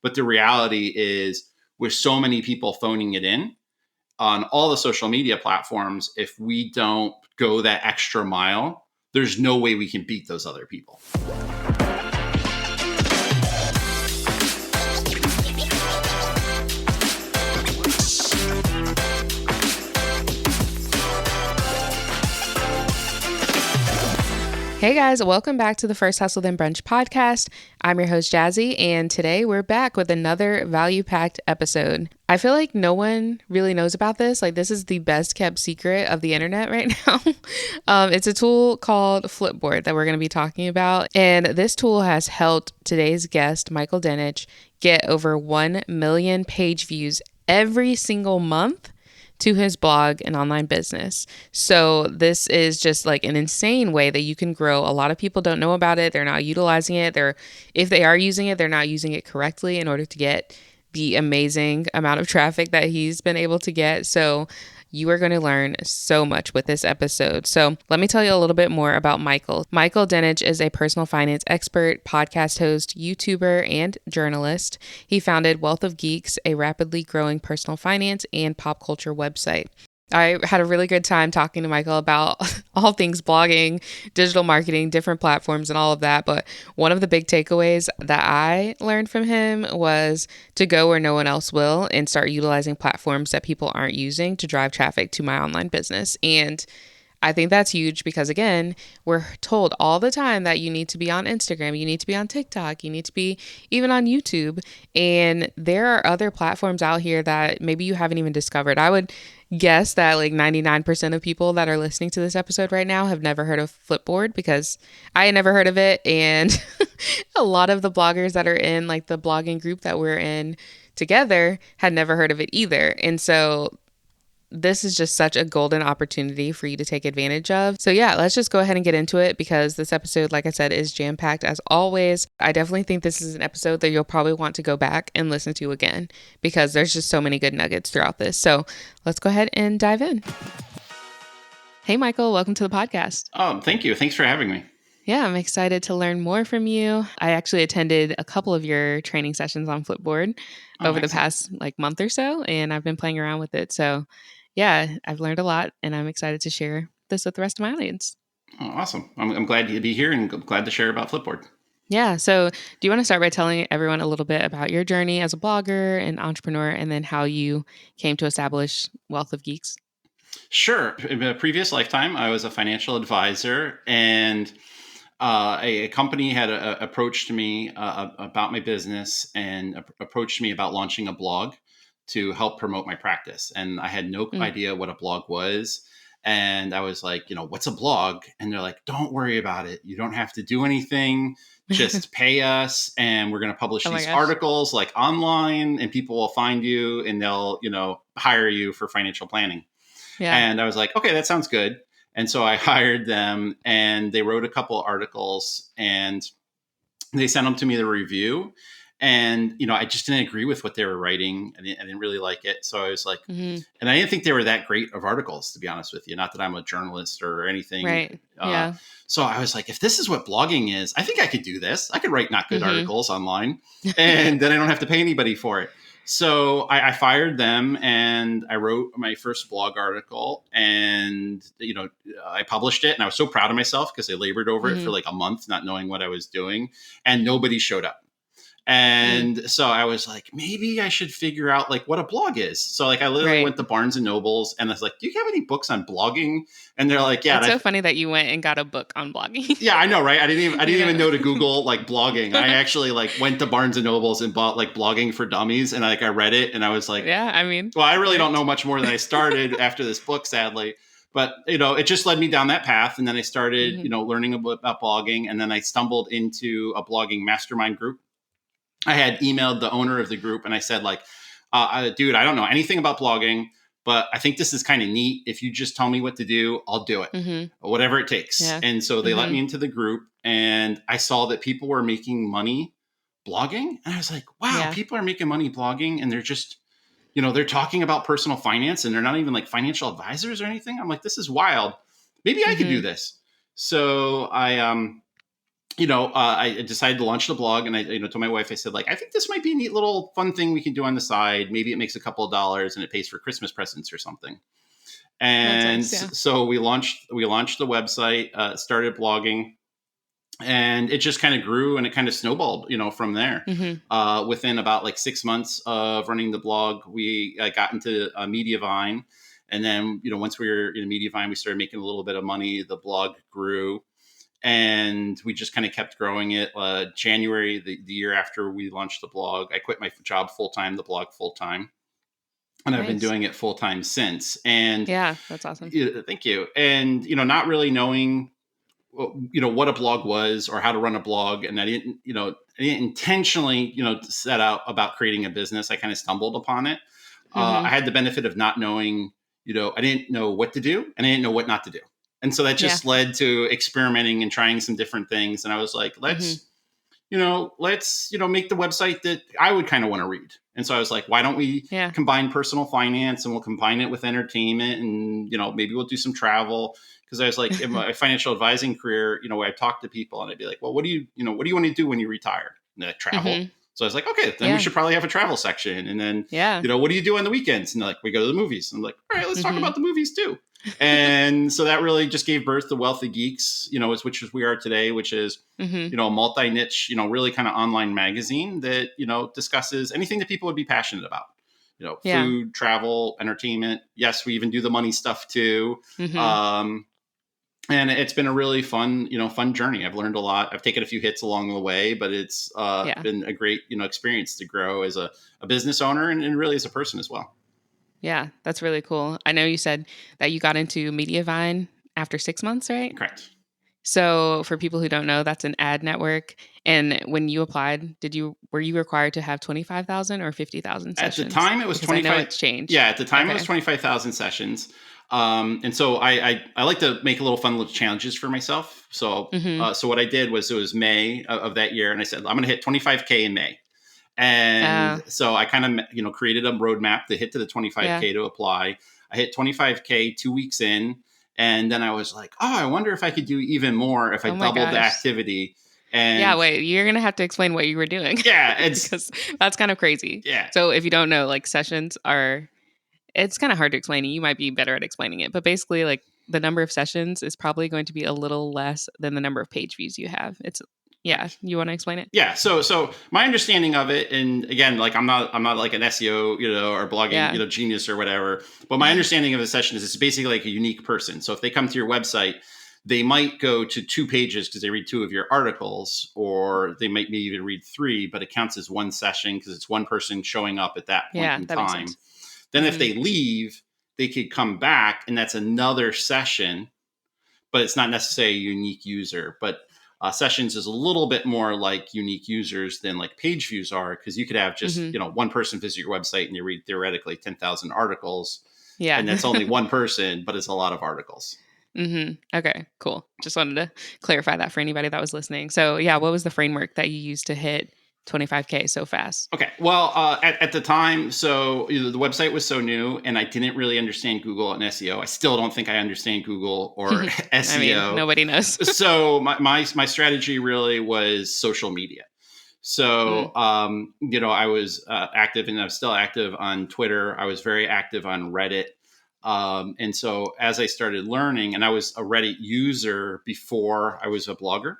But the reality is, with so many people phoning it in on all the social media platforms, if we don't go that extra mile, there's no way we can beat those other people. Hey guys, welcome back to the First Hustle Then Brunch podcast. I'm your host Jazzy, and today we're back with another value-packed episode. I feel like no one really knows about this. Like, this is the best kept secret of the internet right now. It's a tool called Flipboard that we're going to be talking about, and this tool has helped today's guest, Michael Dinich, get over 1 million page views every single month to his blog and online business. So this is just like an insane way that you can grow. A lot of people don't know about it. They're not utilizing it. If they are using it, they're not using it correctly in order to get the amazing amount of traffic that he's been able to get. So you are going to learn so much with this episode. So let me tell you a little bit more about Michael. Michael Dinich is a personal finance expert, podcast host, YouTuber, and journalist. He founded Wealth of Geeks, a rapidly growing personal finance and pop culture website. I had a really good time talking to Michael about all things blogging, digital marketing, different platforms, and all of that. But one of the big takeaways that I learned from him was to go where no one else will and start utilizing platforms that people aren't using to drive traffic to my online business. And I think that's huge because, again, we're told all the time that you need to be on Instagram, you need to be on TikTok, you need to be even on YouTube. And there are other platforms out here that maybe you haven't even discovered. I would guess that like 99% of people that are listening to this episode right now have never heard of Flipboard, because I had never heard of it. And a lot of the bloggers that are in like the blogging group that we're in together had never heard of it either. And so this is just such a golden opportunity for you to take advantage of. So yeah, let's just go ahead and get into it, because this episode, like I said, is jam-packed as always. I definitely think this is an episode that you'll probably want to go back and listen to again, because there's just so many good nuggets throughout this. So let's go ahead and dive in. Hey, Michael, welcome to the podcast. Oh, thank you. Thanks for having me. Yeah, I'm excited to learn more from you. I actually attended a couple of your training sessions on Flipboard over the past month or so, and I've been playing around with it. So yeah, I've learned a lot, and I'm excited to share this with the rest of my audience. Oh, awesome. I'm glad to be here and glad to share about Flipboard. Yeah. So do you want to start by telling everyone a little bit about your journey as a blogger and entrepreneur, and then how you came to establish Wealth of Geeks? Sure. In a previous lifetime, I was a financial advisor, and a company had approached me about my business and approached me about launching a blog to help promote my practice. And I had no idea what a blog was. And I was like, what's a blog? And they're like, don't worry about it. You don't have to do anything. Just pay us. And we're going to publish these articles like online, and people will find you and they'll, hire you for financial planning. Yeah. And I was like, okay, that sounds good. And so I hired them, and they wrote a couple articles, and they sent them to me to review. And, I just didn't agree with what they were writing. I didn't really like it. So I was like, and I didn't think they were that great of articles, to be honest with you. Not that I'm a journalist or anything. Right. Yeah. So I was like, if this is what blogging is, I think I could do this. I could write not good articles online, and then I don't have to pay anybody for it. So I fired them, and I wrote my first blog article, and, I published it, and I was so proud of myself because I labored over it for like a month, not knowing what I was doing, and nobody showed up. And so I was like, maybe I should figure out like what a blog is. So like I literally went to Barnes and Nobles, and I was like, do you have any books on blogging? And they're like, yeah. It's so funny that you went and got a book on blogging. Yeah, I know, right? I didn't even know to Google like blogging. I actually like went to Barnes and Nobles and bought like Blogging for Dummies, and I read it, and I was like, yeah, I mean, well, I really don't know much more than I started after this book, sadly. But, it just led me down that path. And then I started, learning about blogging, and then I stumbled into a blogging mastermind group. I had emailed the owner of the group, and I said like, dude, I don't know anything about blogging, but I think this is kind of neat. If you just tell me what to do, I'll do it, whatever it takes. Yeah. And so they let me into the group, and I saw that people were making money blogging. And I was like, wow, people are making money blogging, and they're just, they're talking about personal finance, and they're not even like financial advisors or anything. I'm like, this is wild. Maybe I could do this. So I I decided to launch the blog, and I, told my wife, I said, like, I think this might be a neat little fun thing we can do on the side. Maybe it makes a couple of dollars and it pays for Christmas presents or something. That's And nice. Yeah. so we launched the website, started blogging, and it just kind of grew and it kind of snowballed, from there. Mm-hmm. Within about like 6 months of running the blog, we got into Mediavine. And then, once we were in Mediavine, we started making a little bit of money. The blog grew, and we just kind of kept growing it. January, the year after we launched the blog, I quit my job full time, the blog full time, and I've been Nice. doing it full time since. And Yeah, that's awesome. thank you. And not really knowing what a blog was or how to run a blog, and I didn't intentionally set out about creating a business. I kind of stumbled upon it. Mm-hmm. I had the benefit of not knowing, I didn't know what to do and I didn't know what not to do. And so that Yeah. just led to experimenting and trying some different things. And I was like, Mm-hmm. let's make the website that I would kind of want to read. And so I was like, why don't we Yeah. combine personal finance, and we'll combine it with entertainment, and maybe we'll do some travel. Because I was like, in my financial advising career, where I talk to people and I'd be like, well, what do you want to do when you retire? And they're like, travel. Mm-hmm. So I was like, okay, then Yeah. we should probably have a travel section. And then, Yeah. what do you do on the weekends? And they're like, we go to the movies. And I'm like, all right, let's talk Mm-hmm. about the movies too. And so that really just gave birth to Wealthy Geeks, which is we are today, which is, Mm-hmm. a multi-niche, really kind of online magazine that, discusses anything that people would be passionate about, Yeah. food, travel, entertainment. Yes, we even do the money stuff too. Mm-hmm. And it's been a really fun journey. I've learned a lot. I've taken a few hits along the way, but it's Yeah. been a great, experience to grow as a business owner and really as a person as well. Yeah, that's really cool. I know you said that you got into Mediavine after 6 months, right? Correct. So for people who don't know, that's an ad network. And when you applied, were you required to have 25,000 or 50,000 At the sessions? time, it was Because I know 25. it's changed. Yeah, at the time, it was Okay. 25,000 sessions. And so I like to make a little fun little challenges for myself. So Mm-hmm. so what I did was, it was May of that year, and I said, I'm going to hit 25K in May. And so I kind of created a roadmap to hit to the 25K Yeah. to apply. I hit 25K 2 weeks in, and then I was like, oh, I wonder if I could do even more if I Oh my doubled the gosh. activity. Yeah, And wait, you're going to have to explain what you were doing yeah, it's because that's kind of crazy. yeah. So if you don't know, like sessions are, it's kind of hard to explain. You might be better at explaining it, but basically, like the number of sessions is probably going to be a little less than the number of page views you have. Yeah. You want to explain it? Yeah, so my understanding of it, and again, like I'm not like an SEO, or blogging, Yeah. genius or whatever, but my understanding of the session is it's basically like a unique person. So if they come to your website, they might go to 2 pages because they read 2 of your articles, or they might maybe even read 3, but it counts as one session because it's one person showing up at that point Yeah, in that makes time. sense. Then if Mhm. they leave, they could come back, and that's another session, but it's not necessarily a unique user. But sessions is a little bit more like unique users than like page views are, because you could have just Mhm. one person visit your website and you read theoretically 10,000 articles, Yeah. and that's only one person, but it's a lot of articles. Mhm. Okay, cool. Just wanted to clarify that for anybody that was listening. So, yeah, what was the framework that you used to hit 25K so fast? Okay. Well, at the time, so the website was so new, and I didn't really understand Google and SEO. I still don't think I understand Google or I mean, SEO. nobody knows. So my strategy really was social media. Mm. So I was active, and I'm still active on Twitter. I was very active on Reddit. And so as I started learning, and I was a Reddit user before I was a blogger,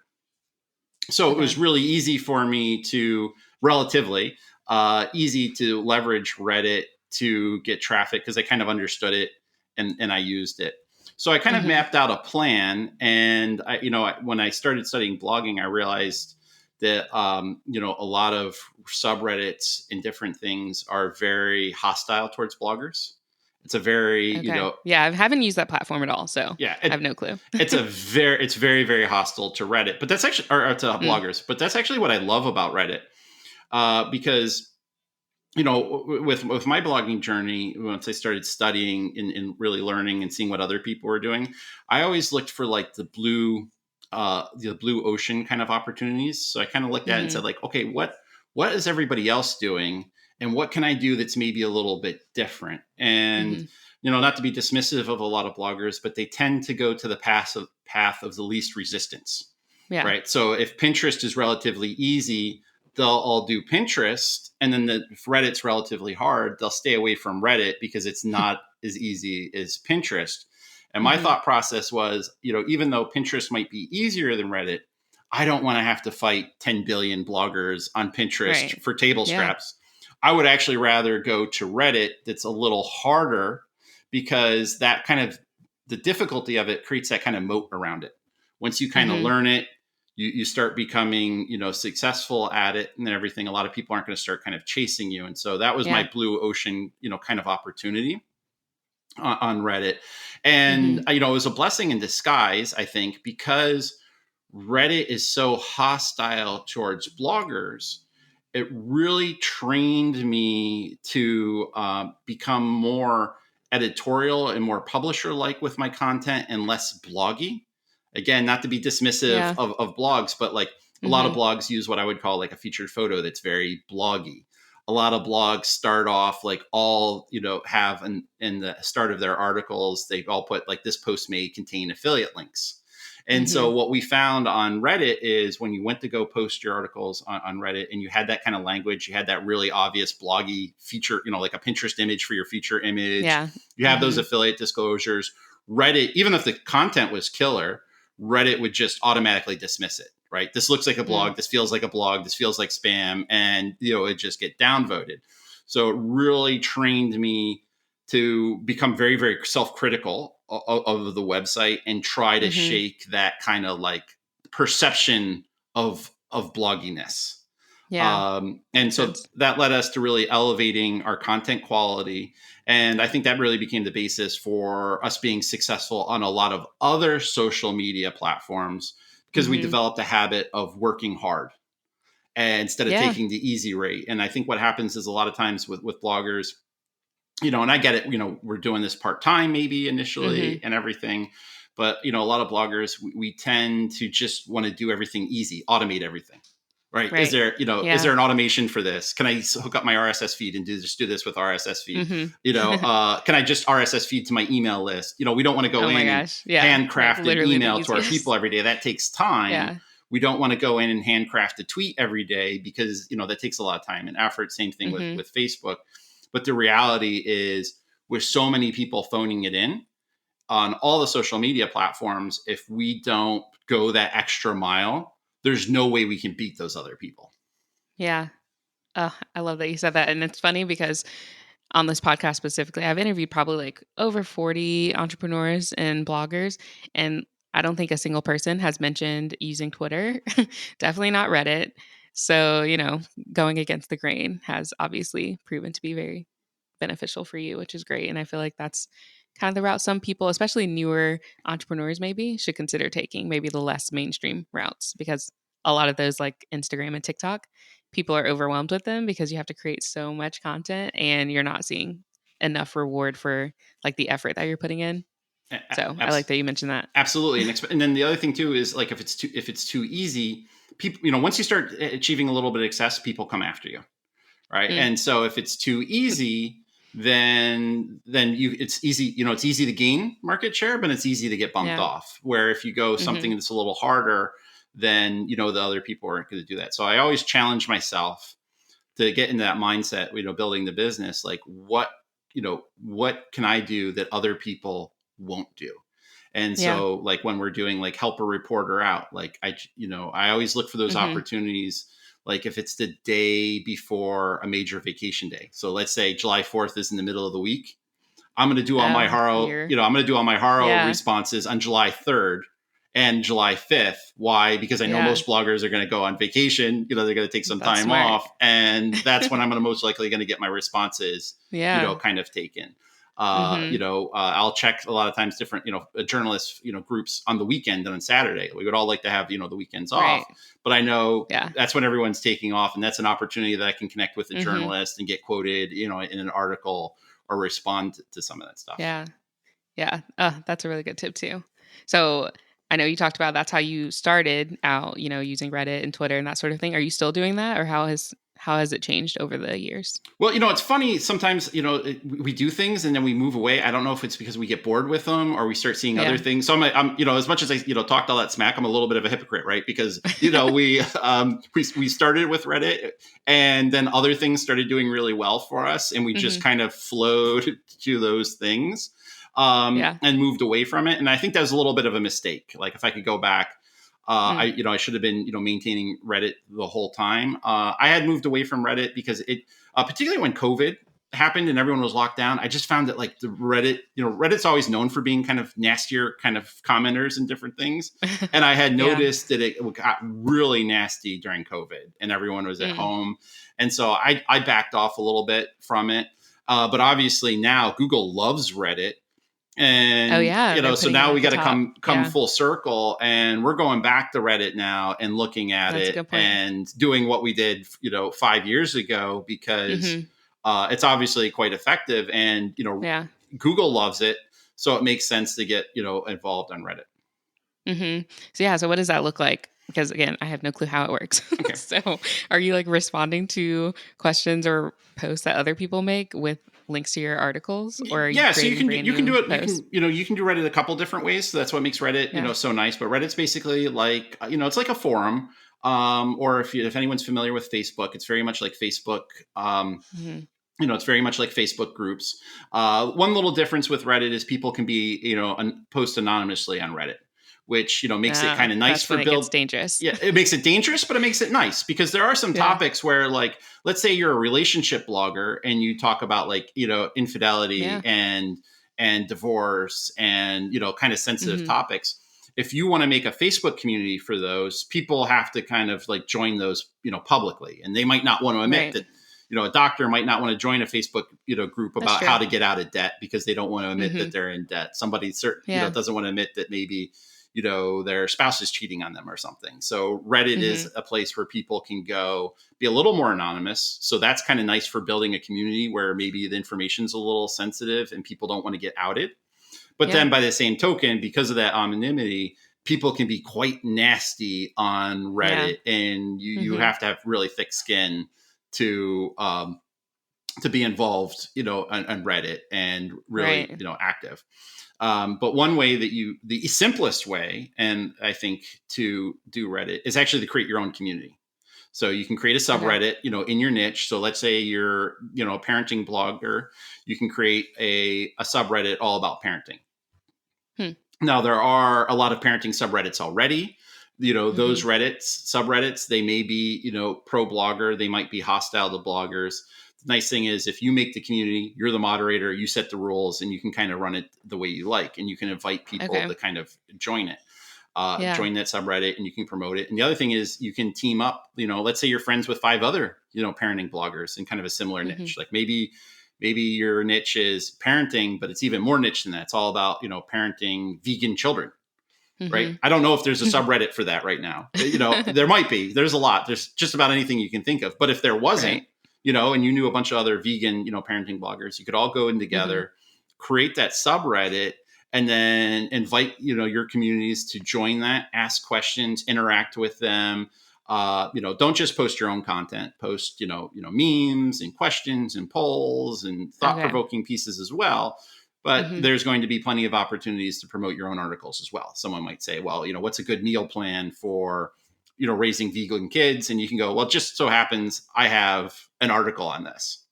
so it Okay. was really easy for me to relatively easy to leverage Reddit to get traffic, because I kind of understood it, and I used it. So I kind of Mhm. mapped out a plan, and when I started studying blogging, I realized that a lot of subreddits and different things are very hostile towards bloggers. It's a very Okay. Yeah, I haven't used that platform at all, so yeah, I have no clue. it's very, very hostile to Reddit, but that's actually, or to Mm. bloggers, but that's actually what I love about Reddit, because with my blogging journey, once I started studying and really learning and seeing what other people were doing, I always looked for like the blue ocean kind of opportunities. So I kind of looked at it and Mhm. said, like, okay, what is everybody else doing, and what can I do that's maybe a little bit different? And Mhm. not to be dismissive of a lot of bloggers, but they tend to go to the path of the least resistance. Yeah. right? So if Pinterest is relatively easy, they'll all do Pinterest. And then if Reddit's relatively hard, they'll stay away from Reddit because it's not as easy as Pinterest. And my Hmm. thought process was, even though Pinterest might be easier than Reddit, I don't want to have to fight 10 billion bloggers on Pinterest Right. for table Yeah. scraps. I would actually rather go to Reddit that's a little harder because that kind of the difficulty of it creates that kind of moat around it. Once you kind of Hmm. learn it, you start becoming, successful at it and everything. A lot of people aren't going to start kind of chasing you. And so that was my Yeah. blue ocean, kind of opportunity on Reddit. And, Hmm. it was a blessing in disguise, I think, because Reddit is so hostile towards bloggers. It really trained me to become more editorial and more publisher like with my content and less bloggy. Again, not to be dismissive Yeah. of blogs, but like a lot of Hmm. blogs use what I would call like a featured photo that's very bloggy. A lot of blogs start off like all, have in the start of their articles, they all put like this post may contain affiliate links. And so Hmm. what we found on Reddit is when you went to go post your articles on Reddit and you had that kind of language, you had that really obvious bloggy feature, like a Pinterest image for your feature image, Yeah. you have those Hmm. affiliate disclosures. Reddit, even if the content was killer, Reddit would just automatically dismiss it. Right. This looks like a Mm. blog. This feels like a blog. This feels like spam. And, it just get downvoted. So it really trained me to become very, very self-critical of the website and try to Hmm. shake that kind of like perception of blogginess. Yeah. And Makes so sense. that led us to really elevating our content quality. And I think that really became the basis for us being successful on a lot of other social media platforms because we Hmm. developed a habit of working hard and instead of Yeah. taking the easy rate. And I think what happens is a lot of times with bloggers, and I get it, we're doing this part time maybe Hmm. initially and everything. But, a lot of bloggers, we tend to just want to do everything easy, automate everything. Right. Is Right. there, is Yeah. there an automation for this? Can I hook up my RSS feed and just do this with RSS feed? Hmm. Can I just RSS feed to my email list? We don't want to go Oh my in and gosh. Yeah. Like handcraft an literally the email to our people easiest. every day. That takes time. Yeah. We don't want to go in and handcraft a tweet every day because, that takes a lot of time and effort. Same thing with, Hmm. with Facebook. But the reality is with so many people phoning it in on all the social media platforms, if we don't go that extra mile, there's no way we can beat those other people. Yeah. I love that you said that. And it's funny because on this podcast specifically, I've interviewed probably like over 40 entrepreneurs and bloggers, and I don't think a single person has mentioned using Twitter. Definitely not Reddit. So, going against the grain has obviously proven to be very beneficial for you, which is great. And I feel like that's kind of the route some people, especially newer entrepreneurs, maybe should consider taking, maybe the less mainstream routes, because a lot of those like Instagram and TikTok, people are overwhelmed with them because you have to create so much content and you're not seeing enough reward for like the effort that you're putting in. So I like that you mentioned that. Absolutely, and then the other thing too is like if it's too easy, people, once you start achieving a little bit of success, people come after you, right? Mm. And so if it's too easy, then it's easy, it's easy to gain market share, but it's easy to get bumped Yeah. off. Where if you go something Hmm. that's a little harder, then the other people aren't going to do that. So I always challenge myself to get into that mindset, building the business, like what can I do that other people won't do? And Yeah. so like when we're doing like help a reporter out, like I always look for those Hmm. opportunities. Like if it's the day before a major vacation day. So let's say July 4th is in the middle of the week. I'm going to do all my Oh, Haro, you're, I'm going to do all my Haro yeah. responses on July 3rd and July 5th. Why? Because I know Yeah. most bloggers are going to go on vacation. They're going to take some That's time smart. off. And that's when I'm going to most likely going to get my responses, Yeah. kind of taken. Hmm. I'll check a lot of times different, journalists, groups on the weekend and on Saturday. We would all like to have, the weekends off, Right. but I know Yeah. that's when everyone's taking off. And that's an opportunity that I can connect with a Hmm. journalist and get quoted, in an article or respond to some of that stuff. Yeah. Yeah. That's a really good tip too. So I know you talked about that's how you started out, using Reddit and Twitter and that sort of thing. Are you still doing that, or how has it changed over the years? Well, it's funny. Sometimes, we do things and then we move away. I don't know if it's because we get bored with them or we start seeing other Yeah. things. So as much as I, talked all that smack, I'm a little bit of a hypocrite, right? Because, we started with Reddit and then other things started doing really well for us. And we just Hmm. kind of flowed to those things, Yeah. and moved away from it. And I think that was a little bit of a mistake. Like if I could go back, Mm. I should have been, maintaining Reddit the whole time. I had moved away from Reddit because particularly when COVID happened and everyone was locked down, I just found that like the Reddit, Reddit's always known for being kind of nastier kind of commenters and different things. And I had Yeah. noticed that it got really nasty during COVID and everyone was at Mm. home. And so I backed off a little bit from it. But obviously now Google loves Reddit. Oh And yeah, they're so putting it now we at the got to top. come Yeah, full circle, and we're going back to Reddit now and looking at that's a it good point. and doing what we did 5 years ago, because Hmm. it's obviously quite effective, and Yeah. Google loves it, so it makes sense to get involved on Reddit. Hmm. So yeah, so what does that look like? Because again, I have no clue how it works. Okay. So are you like responding to questions or posts that other people make with links to your articles, or are you Yeah, so creating brand you can do new it. posts? You can do Reddit a couple different ways. So that's what makes Reddit Yeah. so nice. But Reddit's basically like it's like a forum. Or if anyone's familiar with Facebook, it's very much like Facebook. Hmm. It's very much like Facebook groups. One little difference with Reddit is people can be post anonymously on Reddit, which makes it kind of nice That's for when it gets build. dangerous. Yeah, it makes it dangerous, but it makes it nice because there are some Yeah. topics where, like, let's say you're a relationship blogger and you talk about like infidelity Yeah. and divorce and kind of sensitive Hmm. topics. If you want to make a Facebook community for those, people have to kind of like join those publicly, and they might not want to admit Right. that. A doctor might not want to join a Facebook group That's about true. how to get out of debt because they don't want to admit Hmm. that they're in debt. Somebody Yeah. doesn't want to admit that maybe their spouse is cheating on them or something. So Reddit Hmm. is a place where people can go be a little more anonymous. So that's kind of nice for building a community where maybe the information's a little sensitive and people don't want to get outed. But Yeah. then by the same token, because of that anonymity, people can be quite nasty on Yeah. Reddit, and you Hmm. have to have really thick skin to be involved, on Reddit and really, Right. active. But one way the simplest way, and I think to do Reddit, is actually to create your own community. So you can create a Okay. subreddit, in your niche. So let's say you're, a parenting blogger, you can create a subreddit all about parenting. Hmm. Now there are a lot of parenting subreddits already. Hmm. Those subreddits, they may be, pro blogger, they might be hostile to bloggers. The nice thing is if you make the community, you're the moderator, you set the rules, and you can kind of run it the way you like, and you can invite people Okay. to kind of join it. Yeah. Join that subreddit and you can promote it. And the other thing is you can team up, let's say you're friends with 5 other, parenting bloggers in kind of a similar Hmm. niche. Like maybe your niche is parenting, but it's even more niche than that. It's all about, parenting vegan children, right? Hmm. I don't know if there's a subreddit for that right now. There might be. There's a lot. There's just about anything you can think of. But if there wasn't, Right. and you knew a bunch of other vegan, parenting bloggers, you could all go in Hmm. together, create that subreddit, and then invite, your communities to join that, ask questions, interact with them. Don't just post your own content. Post, memes and questions and polls and thought Okay. provoking pieces as well. But Hmm. there's going to be plenty of opportunities to promote your own articles as well. Someone might say, well, what's a good meal plan for, raising vegan kids? And you can go, well, it just so happens I have an article on this.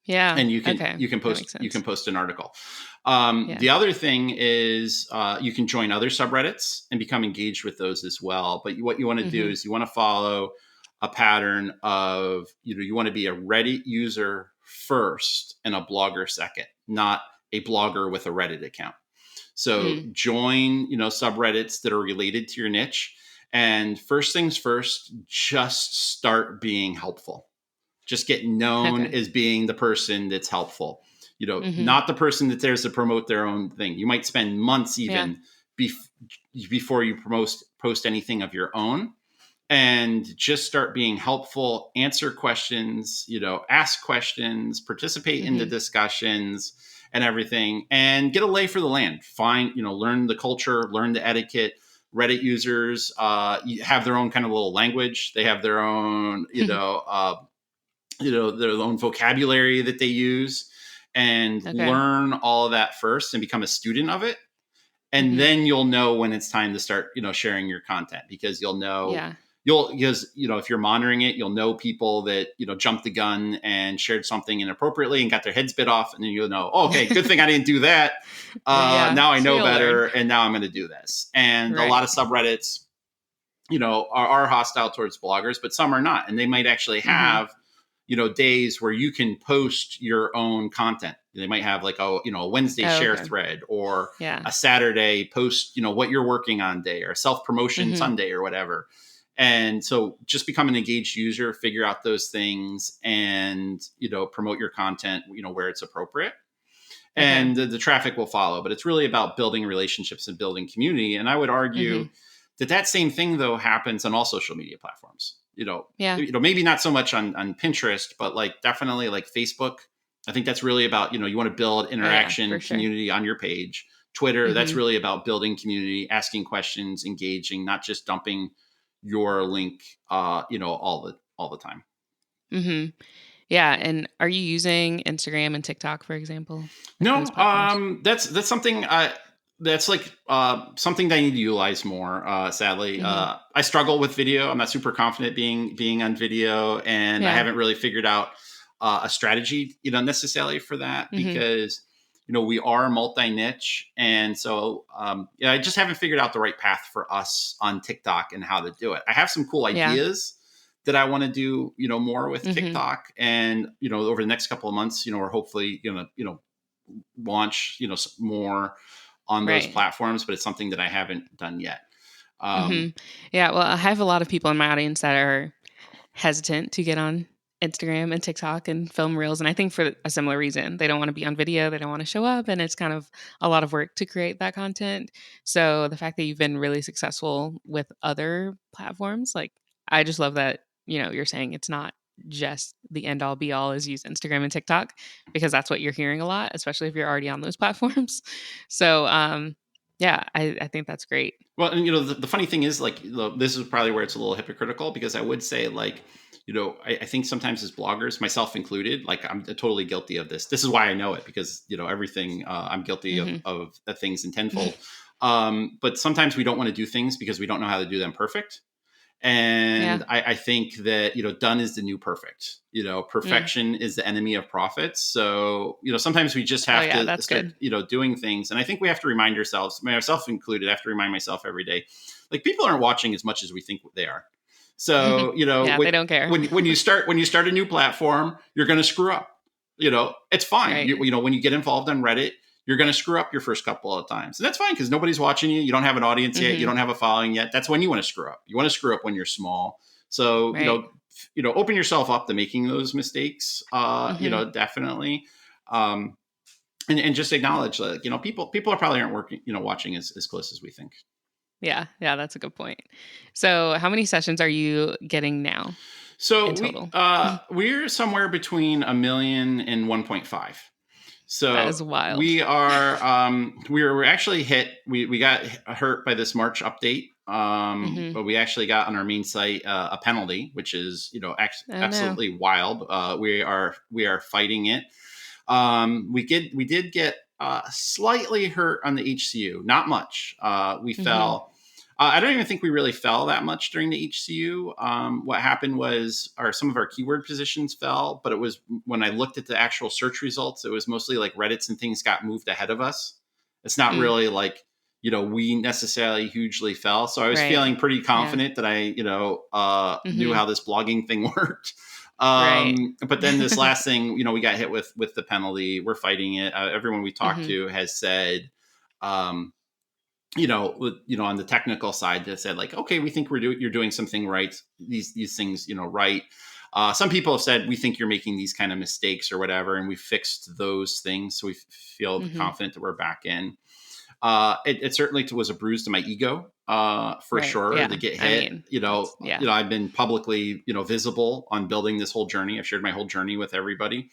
Yeah. And Okay. That makes you can sense. post an article. Yeah. The other thing is you can join other subreddits and become engaged with those as well. But what you want to do Hmm. is you want to follow a pattern of, you want to be a Reddit user first and a blogger second, not a blogger with a Reddit account. So Mm. join, subreddits that are related to your niche. And first things first, just start being helpful. Just get known Okay. as being the person that's helpful. Hmm. Not the person that dares to promote their own thing. You might spend months Yeah. even bef- before you post anything of your own, and just start being helpful, answer questions, ask questions, participate in the Hmm. discussions and everything, and get a lay for the land. Find, learn the culture, learn the etiquette. Reddit users have their own kind of little language. They have their own, their own vocabulary that they use, and Okay. learn all of that first and become a student of it. And Mm-hmm. then you'll know when it's time to start, sharing your content, because Yeah. because if you're monitoring it, you'll know people that jumped the gun and shared something inappropriately and got their heads bit off, and then you'll know, oh, okay, good thing I didn't do that. Yeah. Now I So know you'll learn. better, and now I'm going to do this. And a lot Right. of subreddits, are hostile towards bloggers, but some are not, and they might actually Mm-hmm. have days where you can post your own content. They might have like a Wednesday Oh, share okay. thread, or Yeah. a Saturday post, what you're working on day, or self promotion Mm-hmm. Sunday, or whatever. And so just become an engaged user, figure out those things, and promote your content where it's appropriate, Okay. and the traffic will follow. But it's really about building relationships and building community. And I would Mm-hmm. argue that same thing though happens on all social media platforms. Yeah. Maybe not so much on Pinterest, but like definitely like Facebook. I think that's really about, you want to build Oh, yeah, interaction, for sure. community on your page. Twitter, that's Mm-hmm. really about building community, asking questions, engaging, not just dumping your link, all the time. Mm-hmm. Yeah. And are you using Instagram and TikTok, for example, like those No, platforms? that's something that's like something that I need to utilize more. Sadly, Mm-hmm. I struggle with video. I'm not super confident being on video, and I Yeah. haven't really figured out a strategy, necessarily for that, Mm-hmm. because we are multi niche, and so yeah, I just haven't figured out the right path for us on TikTok and how to do it. I have some cool Yeah. ideas that I want to do, more with Mm-hmm. TikTok, and over the next couple of months, we're hopefully gonna, launch, more on those Right. platforms, but it's something that I haven't done yet. Um, Mm-hmm. Yeah. Well, I have a lot of people in my audience that are hesitant to get on Instagram and TikTok and film reels. And I think for a similar reason, they don't want to be on video, they don't want to show up. And it's kind of a lot of work to create that content. So the fact that you've been really successful with other platforms, like I just love that, you're saying it's not just the end all be all is use Instagram and TikTok, because that's what you're hearing a lot, especially if you're already on those platforms. So yeah, I think that's great. well, and the funny thing is, like, this is probably where it's a little hypocritical, because I would say, like, I think sometimes as bloggers, myself included, like, I'm totally guilty of this. This is why I know it, because everything, I'm guilty of, Hmm. of things in tenfold. But sometimes we don't want to do things because we don't know how to do them perfect. Yeah. And I think that done is the new perfect. Mm. Perfection is the enemy of profits. So sometimes we just Oh have yeah, to that's start good. doing things. And I think we have to remind ourselves, myself included, I have to remind myself every day, like, people aren't watching as much as we think they are. So Yeah, they don't care. when you start a new platform, you're going to screw up. It's fine. Right. When you get involved on Reddit, you're going to screw up your first couple of times. And that's fine, because nobody's watching you. You don't have an audience yet. You Hmm. don't have a following yet. That's when you want to screw up. You want to screw up when you're small. So, Right. open yourself up to making those mistakes. Hmm. Definitely. Um, and just acknowledge that, people are probably aren't working, watching as close as we think. Yeah, yeah, that's a good point. So, how many sessions are you getting now in So total? we're somewhere between a million and 1.5. That So is wild. we were actually hit. We got hurt by this March update, Hmm. but we actually got on our main site a penalty, which is Oh no. absolutely wild. We are fighting it. We did get slightly hurt on the HCU, not much. We Hmm. fell. I don't even think we really fell that much during the HCU. What happened was some of our keyword positions fell, but it was when I looked at the actual search results, it was mostly like Reddit's and things got moved ahead of us. It's not Mm. really like we necessarily hugely fell. So I was Right. feeling pretty Yeah. confident that I knew Hmm. how this blogging thing worked. Right. But then this last thing, we got hit with the penalty. We're fighting it. Everyone we talked Hmm. to has said, um, on the technical side, that said, like, okay, we think you're doing something right. These things, right. Some people have said, we think you're making these kind of mistakes or whatever, and we fixed those things, so we feel Hmm. confident that we're back in. It certainly was a bruise to my ego, for Right. sure, to Yeah. get I hit. mean, that's yeah. I've been publicly, visible on building this whole journey. I've shared my whole journey with everybody.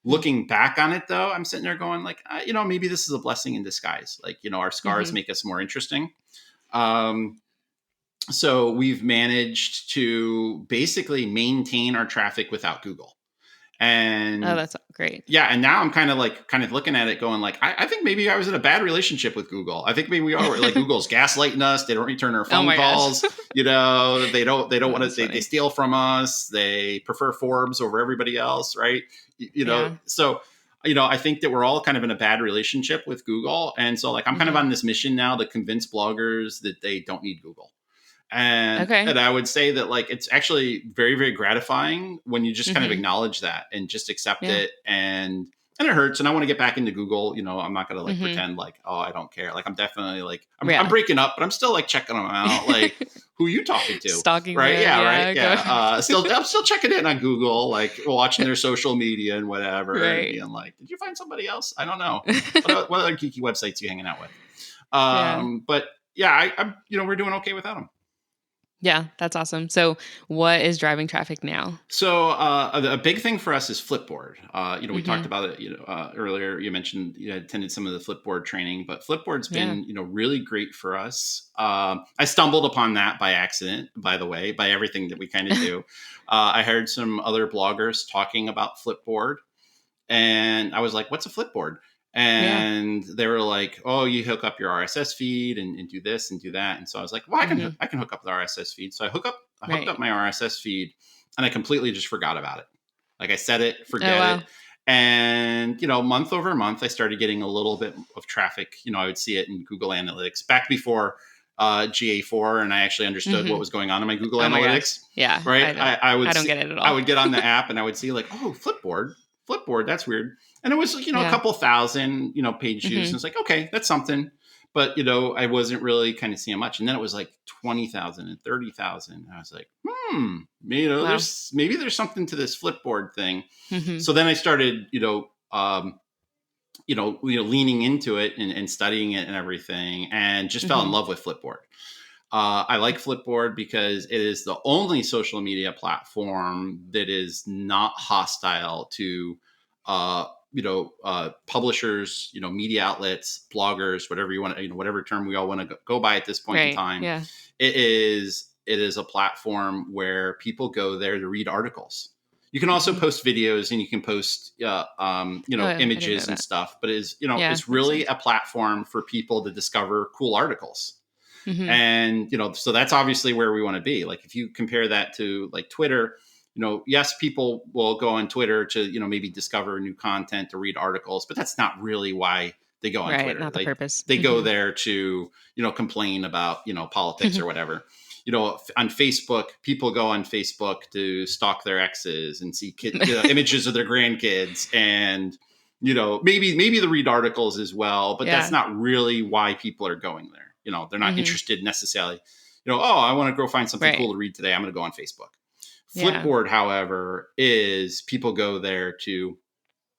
Looking back on it, though, I'm sitting there going, like, maybe this is a blessing in disguise. Like, our scars Mm-hmm. make us more interesting. Um, so we've managed to basically maintain our traffic without Google. Oh, And that's great. yeah, and now I'm kind of looking at it going like, I think maybe I was in a bad relationship with Google. I think maybe we are like Google's gaslighting us. They don't return our Oh phone my gosh. calls. They don't want to, That's they funny. steal from us. They prefer Forbes over everybody else, right? Yeah. So I think that we're all kind of in a bad relationship with Google. And so like I'm kind of Hmm. on this mission now to convince bloggers that they don't need Google. And Okay. I would say that like it's actually very, very gratifying when you just kind of Hmm. acknowledge that and just accept Yeah. it. And it hurts. And I want to get back into Google. I'm not gonna like Hmm. pretend like, oh, I don't care. Like I'm definitely like I'm Yeah. breaking up, but I'm still like checking them out. Like, who you talking to? Stalking Right? them. Yeah, right. Yeah. Go. Yeah. I'm still checking in on Google, like watching their social media and whatever, and Right. being like, did you find somebody else? I don't know. What other geeky websites you hanging out with? Yeah. But yeah, I'm we're doing okay without them. Yeah. That's awesome. So, what is driving traffic now? So a big thing for us is Flipboard. We talked Hmm. about it. Earlier you mentioned you had attended some of the Flipboard training, but Flipboard's Yeah. been really great for us. I stumbled upon that by accident, by the way, by everything that we kind of do. I heard some other bloggers talking about Flipboard, and I was like, "What's a Flipboard?" Yeah. And they were like, "Oh, you hook up your RSS feed and do this and do that." And so I was like, "Well, Hmm. I can hook up the RSS feed." So I hooked Right. up my RSS feed, and I completely just forgot about it. Like I set it, Oh forget it. wow. And month over month, I started getting a little bit of traffic. I would see it in Google Analytics back before GA4, and I actually understood what Hmm. was going on in my Google Oh my gosh. Analytics. Yeah. Right? I I would don't see, get it at I all. would get on the app and I would see like, oh, Flipboard, that's weird. And it was a Yeah. couple thousand page views, and Hmm. it's like, okay, that's something. But I wasn't really kind of seeing much. And then it was like 20,000 and 30,000. And I was like, Wow. there's something to this Flipboard thing. Hmm. So then I started leaning into it and studying it and everything, and just fell in Hmm. love with Flipboard. I like Flipboard because it is the only social media platform that is not hostile to, publishers, media outlets, bloggers, whatever you want, whatever term we all want to go by at this point in Right. time. Yeah. It is a platform where people go there to read articles. You can also Hmm. post videos and you can post, Oh, I didn't know images and that. stuff, but Yeah. it's Makes really sense. a platform for people to discover cool articles. Hmm. And so that's obviously where we want to be. Like if you compare that to like Twitter, yes, people will go on Twitter to maybe discover new content, to read articles, but that's not really why they go on Right. Twitter. Not the purpose. They go Hmm. there to complain about politics or whatever. On Facebook, people go on Facebook to stalk their exes and see images of their grandkids, and maybe the read articles as well, but that's Yeah. not really why people are going there. They're not Hmm. interested necessarily. Oh, I want to go find something Right. cool to read today. I'm going to go on Facebook. Yeah. Flipboard, however, is people go there to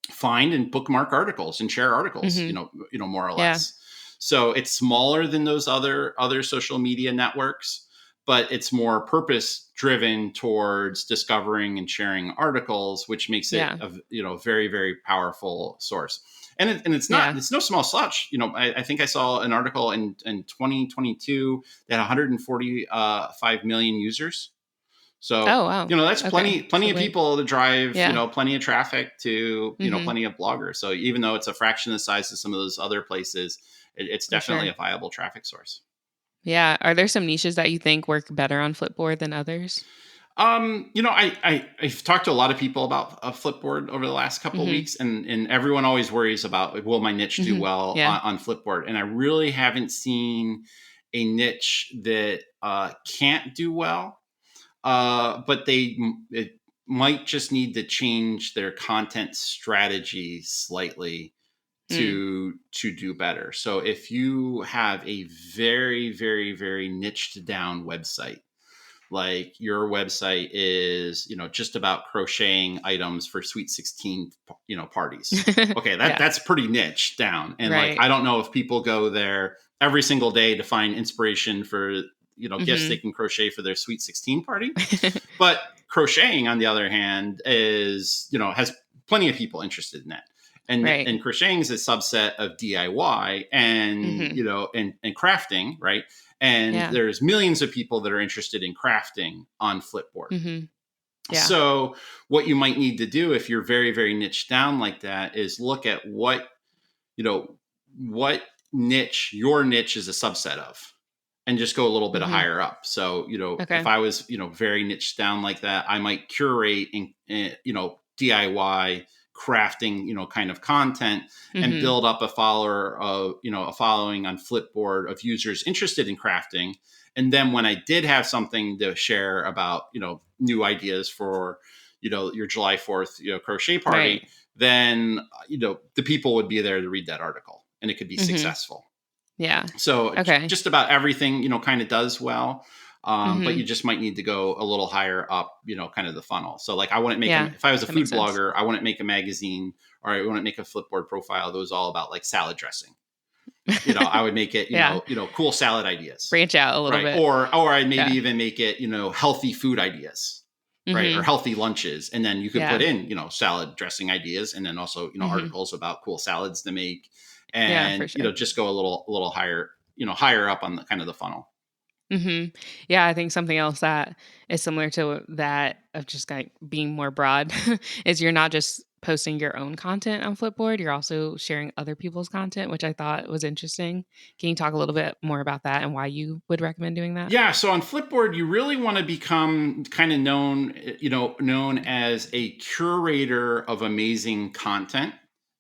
find and bookmark articles and share articles, Hmm. more or Yeah. less. So it's smaller than those other social media networks, but it's more purpose driven towards discovering and sharing articles, which makes it Yeah. a very, very powerful source. Yeah. It's no small slouch. I think I saw an article in 2022 that 145 million users. So, Oh wow. that's Okay. plenty So of wait. people to drive, Yeah. plenty of traffic to, Hmm. plenty of bloggers. So even though it's a fraction of the size of some of those other places, it's For definitely sure. a viable traffic source. Yeah. Are there some niches that you think work better on Flipboard than others? I've talked to a lot of people about a Flipboard over the last couple of Hmm. weeks, and everyone always worries about like, will my niche do Hmm. well Yeah. on Flipboard? And I really haven't seen a niche that can't do well. But it might just need to change their content strategy slightly Mm. to do better. So if you have a very, very, very niched down website, like your website is just about crocheting items for sweet 16 parties, okay, Yeah. that's pretty niche down. And like Right. I don't know if people go there every single day to find inspiration for gifts they Hmm. can crochet for their sweet 16 party. But crocheting, on the other hand, is has plenty of people interested in that. And Right. crocheting is a subset of DIY and Hmm. and crafting, right? And Yeah. there's millions of people that are interested in crafting on Flipboard. Hmm. Yeah. So what you might need to do if you're very, very niche down like that is look at you know, what niche your niche is a subset of, and just go a little bit Mm-hmm. higher up. So, if Okay. I was, very niche down like that, I might curate and DIY crafting, kind of content, and Mm-hmm. build up a following on Flipboard of users interested in crafting. And then when I did have something to share about, new ideas for, your July 4th, crochet Right. party, then, the people would be there to read that article and it could be Mm-hmm. successful. Yeah. So Okay. just about everything, kind of does well. But Mm-hmm. you just might need to go a little higher up, kind of the funnel. So like I wouldn't make Yeah. if I was a That makes food sense. blogger, I wouldn't make a magazine or I wouldn't make a Flipboard profile that was all about like salad dressing. I would make it, Yeah. cool salad ideas. Branch out a little Right. bit. Or I'd maybe Yeah. even make it, healthy food ideas. Right. Or Mm-hmm. healthy lunches. And then you could put Yeah. in, salad dressing ideas and then also, Mm-hmm. articles about cool salads to make Yeah, for and, sure. just go a little higher, higher up on the kind of the funnel. Hmm. Yeah, I think something else that is similar to that of just like being more broad is you're not just posting your own content on Flipboard, you're also sharing other people's content, which I thought was interesting. Can you talk a little bit more about that and why you would recommend doing that? Yeah, so on Flipboard, you really want to become kind of known as a curator of amazing content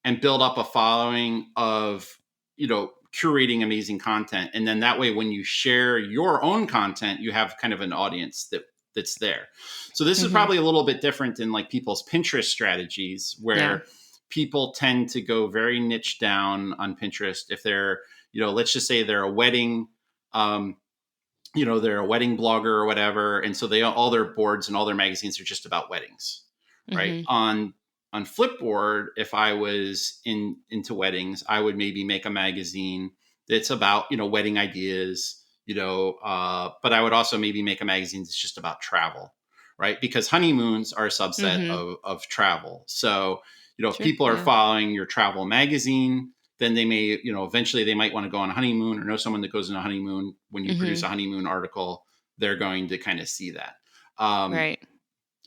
and build up a following of, curating amazing content. And then that way, when you share your own content, you have kind of an audience that's there. So this is Hmm. probably a little bit different than like people's Pinterest strategies Yeah. where people tend to go very niche down on Pinterest. If they're, let's just say they're a wedding, um, they're a wedding blogger or whatever, and so they all their boards and all their magazines are just about weddings, right? Hmm. On Flipboard, if I was into weddings, I would maybe make a magazine that's about wedding ideas, but I would also maybe make a magazine that's just about travel, right? Because honeymoons are a subset Hmm. of travel. So if Sure. people are Yeah. following your travel magazine, then they may, eventually they might want to go on a honeymoon or know someone that goes on a honeymoon. When you produce Hmm. a honeymoon article, they're going to kind of see that. Um, Right.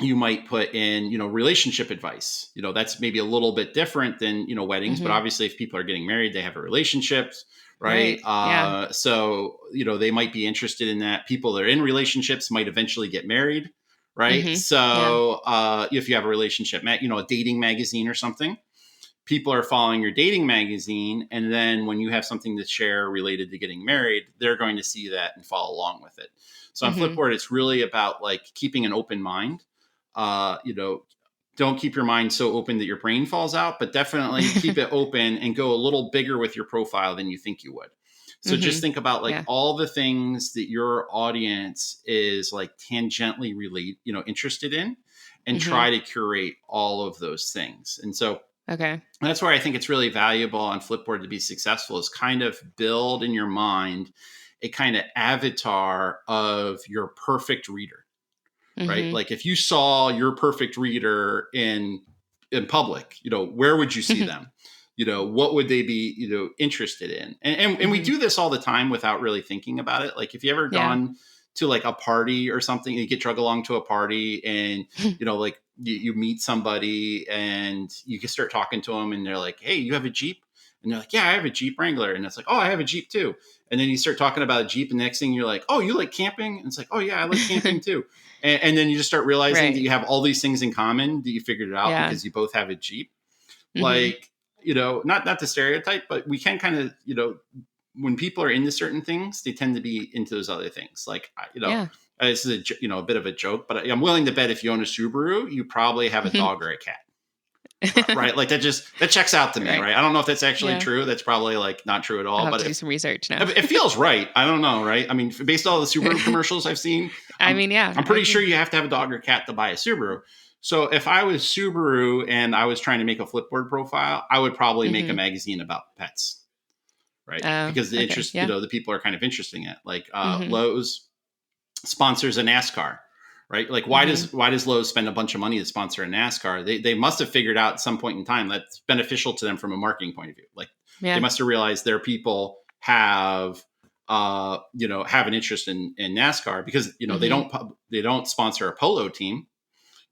you might put in, relationship advice. That's maybe a little bit different than, weddings, but Hmm. obviously if people are getting married, they have a relationships, right? Right. Yeah. So, they might be interested in that. People that are in relationships might eventually get married, right? Hmm. Yeah. So, if you have a relationship, a dating magazine or something, people are following your dating magazine, and then when you have something to share related to getting married, they're going to see that and follow along with it. So on Hmm. Flipboard, it's really about like keeping an open mind. uh, you know don't keep your mind so open that your brain falls out, but definitely keep it open and go a little bigger with your profile than you think you would. So Hmm. just think about like Yeah. all the things that your audience is like tangentially interested in, and Hmm. try to curate all of those things. And so Okay. that's where I think it's really valuable on Flipboard to be successful is kind of build in your mind a kind of avatar of your perfect reader, right? Hmm. Like if you saw your perfect reader in public, where would you see them? What would they be, interested in? And we Hmm. do this all the time without really thinking about it. Like if you ever Yeah. gone to like a party or something, you get drug along to a party and, like you meet somebody and you can start talking to them and they're like, hey, you have a Jeep? And they're like, yeah, I have a Jeep Wrangler. And it's like, oh, I have a Jeep too. And then you start talking about a Jeep and the next thing you're like, oh, you like camping? And it's like, oh yeah, I like camping too. And then you just start realizing that Right. you have all these things in common that you figured it out Yeah. because you both have a Jeep. Hmm. Like, not the stereotype, but we can kind of, when people are into certain things, they tend to be into those other things. Like, Yeah. this is a bit of a joke, but I'm willing to bet if you own a Subaru, you probably have a dog or a cat, right? Like that checks out to me, Right. right? I don't know if that's actually Yeah. true. That's probably like not true at I'll all. have But to do if some research now. it feels right, I don't know, right? I mean, based on all the Subaru commercials I've seen, I I'm mean, yeah, I'm I pretty sure agree. you have to have a dog or cat to buy a Subaru. So if I was Subaru and I was trying to make a Flipboard profile, I would probably make a Hmm. magazine about pets, right? Oh, Because the okay. interest, Yeah. the people are kind of interesting in it. Like Hmm. Lowe's sponsors a NASCAR, right? Like Hmm. why does Lowe's spend a bunch of money to sponsor a NASCAR? They must have figured out at some point in time that's beneficial to them from a marketing point of view. Like they Yeah. must have realized their people have an interest in NASCAR because Hmm. they don't sponsor a polo team,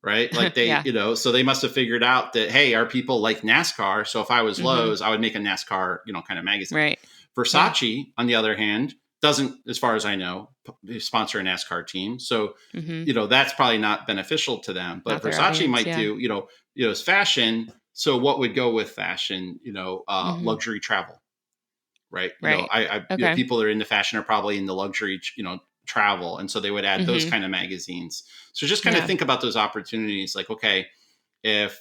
right? Like they, Yeah. so they must have figured out that, hey, our people like NASCAR. So if I was Mm-hmm. Lowe's, I would make a NASCAR, kind of magazine. Right. Yeah. Versace, on the other hand, doesn't, as far as I know, sponsor a NASCAR team. So, Mm-hmm. that's probably not beneficial to them. But Not their Versace audience. might Yeah. do, it's fashion. So what would go with fashion? Mm-hmm. Luxury travel, right? Right. I Okay. people that are into fashion are probably into luxury, travel, and so they would add those Mm-hmm. kind of magazines. So just kind of Yeah. think about those opportunities. Like, okay, if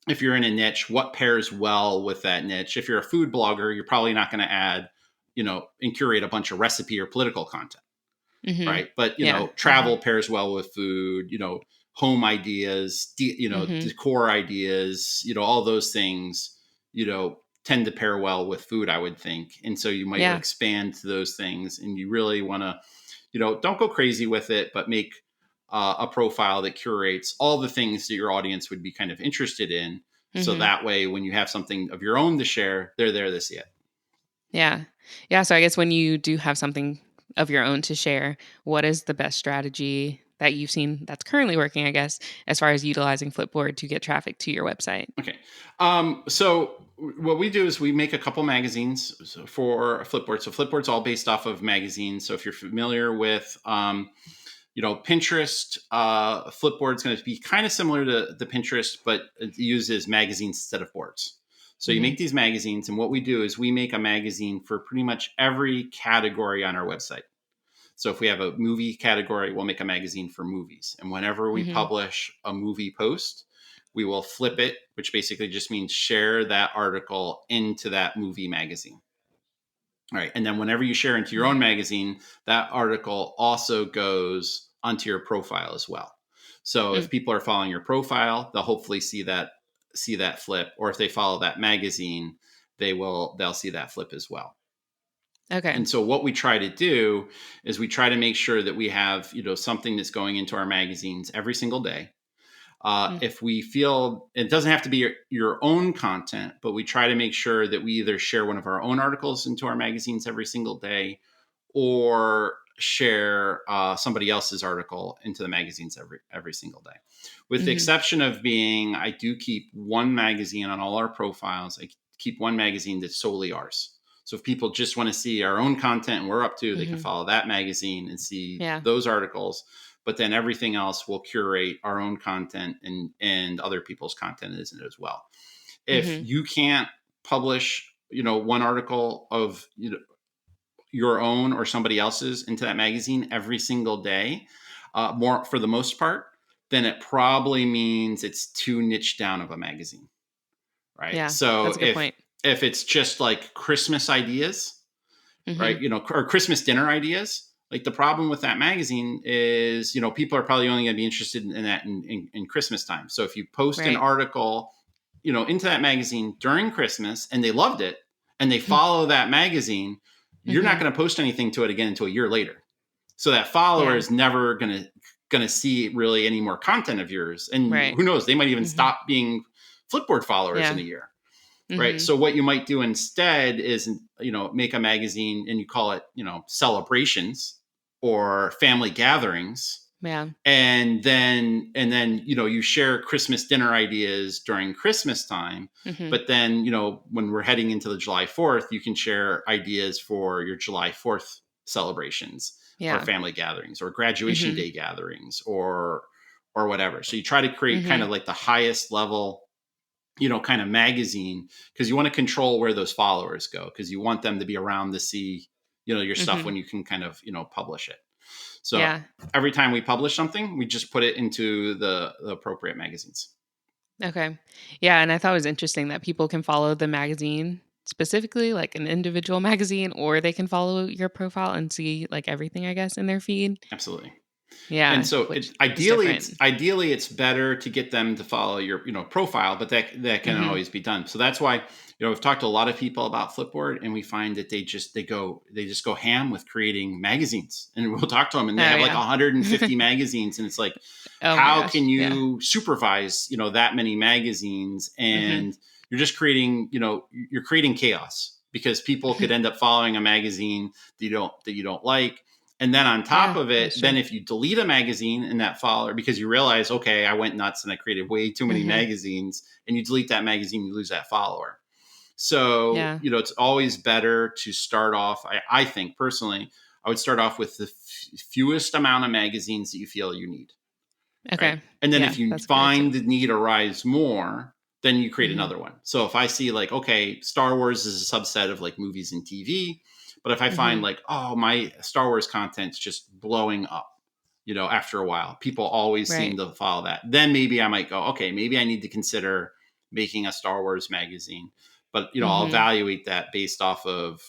if you're in a niche, what pairs well with that niche? If you're a food blogger, you're probably not going to add, and curate a bunch of recipe or political content, Mm-hmm. right? But Yeah. travel pairs well with food. Home ideas, Mm-hmm. decor ideas, all those things, tend to pair well with food, I would think. And so you might Yeah. expand to those things, and you really want to, don't go crazy with it, but make a profile that curates all the things that your audience would be kind of interested in. So Mm-hmm. that way, when you have something of your own to share, they're there to see it. Yeah. Yeah. So I guess when you do have something of your own to share, what is the best strategy that you've seen that's currently working, I guess, as far as utilizing Flipboard to get traffic to your website? Okay. So what we do is we make a couple magazines for Flipboard. So Flipboard's all based off of magazines. So if you're familiar with, Pinterest, Flipboard's going to be kind of similar to the Pinterest, but it uses magazines instead of boards. So you Mm-hmm. make these magazines, and what we do is we make a magazine for pretty much every category on our website. So if we have a movie category, we'll make a magazine for movies. And whenever we Mm-hmm. publish a movie post, we will flip it, which basically just means share that article into that movie magazine. All right. And then whenever you share into your own magazine, that article also goes onto your profile as well. So Mm-hmm. if people are following your profile, they'll hopefully see that flip, or if they follow that magazine, they'll see that flip as well. Okay. And so what we try to do is we try to make sure that we have, something that's going into our magazines every single day. Mm-hmm. If we feel it doesn't have to be your own content, but we try to make sure that we either share one of our own articles into our magazines every single day, or share somebody else's article into the magazines every single day. With the Mm-hmm. exception of being, I do keep one magazine on all our profiles. I keep one magazine that's solely ours. So if people just want to see our own content and we're up to, they can Mm-hmm. follow that magazine and see Yeah. those articles. But then everything else will curate our own content and other people's content isn't as well. If Mm-hmm. you can't publish, one article of your own or somebody else's into that magazine every single day, more for the most part, then it probably means it's too niche down of a magazine, right? Yeah. So That's a good if point. if it's just like Christmas ideas, Mm-hmm. right, or Christmas dinner ideas, like the problem with that magazine is, people are probably only going to be interested in that in Christmas time. So if you post an Right. article, into that magazine during Christmas and they loved it and they follow that magazine, you're not Mm-hmm. going to post anything to it again until a year later. So that follower Yeah. is never going to see really any more content of yours. And Right. who knows, they might even Mm-hmm. stop being Flipboard followers in Yeah. a year. Right. Mm-hmm. So what you might do instead is, make a magazine and you call it, celebrations or family gatherings. Yeah. And then, you share Christmas dinner ideas during Christmas time. Mm-hmm. But then, when we're heading into the July 4th, you can share ideas for your July 4th celebrations or Yeah. family gatherings or graduation Mm-hmm. day gatherings or whatever. So you try to create kind Mm-hmm. of like the highest level, kind of magazine, because you want to control where those followers go, because you want them to be around to see, your stuff Mm-hmm. when you can kind of, publish it. So Yeah. every time we publish something, we just put it into the appropriate magazines. Okay. Yeah. And I thought it was interesting that people can follow the magazine specifically, like an individual magazine, or they can follow your profile and see like everything, I guess, in their feed. Absolutely. And Yeah. so Which is ideally, different. it's better to get them to follow your profile, but that can Mm-hmm. always be done. So that's why we've talked to a lot of people about Flipboard, and we find that they just go ham with creating magazines. And we'll talk to them, and they Oh, have like yeah. 150 magazines, and it's like, Oh, my how gosh. can Yeah. you supervise that many magazines? Mm-hmm. And you're just creating you're creating chaos, because people could end up following a magazine that you don't like. And then on top Yeah, of it, that's then true. if you delete a magazine in that follower because you realize, okay, I went nuts and I created way too many Mm-hmm. magazines, and you delete that magazine, you lose that follower. So, Yeah. it's always better to start off. I think personally, I would start off with the fewest amount of magazines that you feel you need. Right. Okay. And then Yeah, if you that's a good tip. find the need arise more, then you create Mm-hmm. another one. So if I see like, okay, Star Wars is a subset of like movies and TV, but if I find Mm-hmm. like, oh, my Star Wars content's just blowing up, after a while, people always seem Right. to follow that. Then maybe I might go, okay, maybe I need to consider making a Star Wars magazine. But I'll Mm-hmm. evaluate that based off of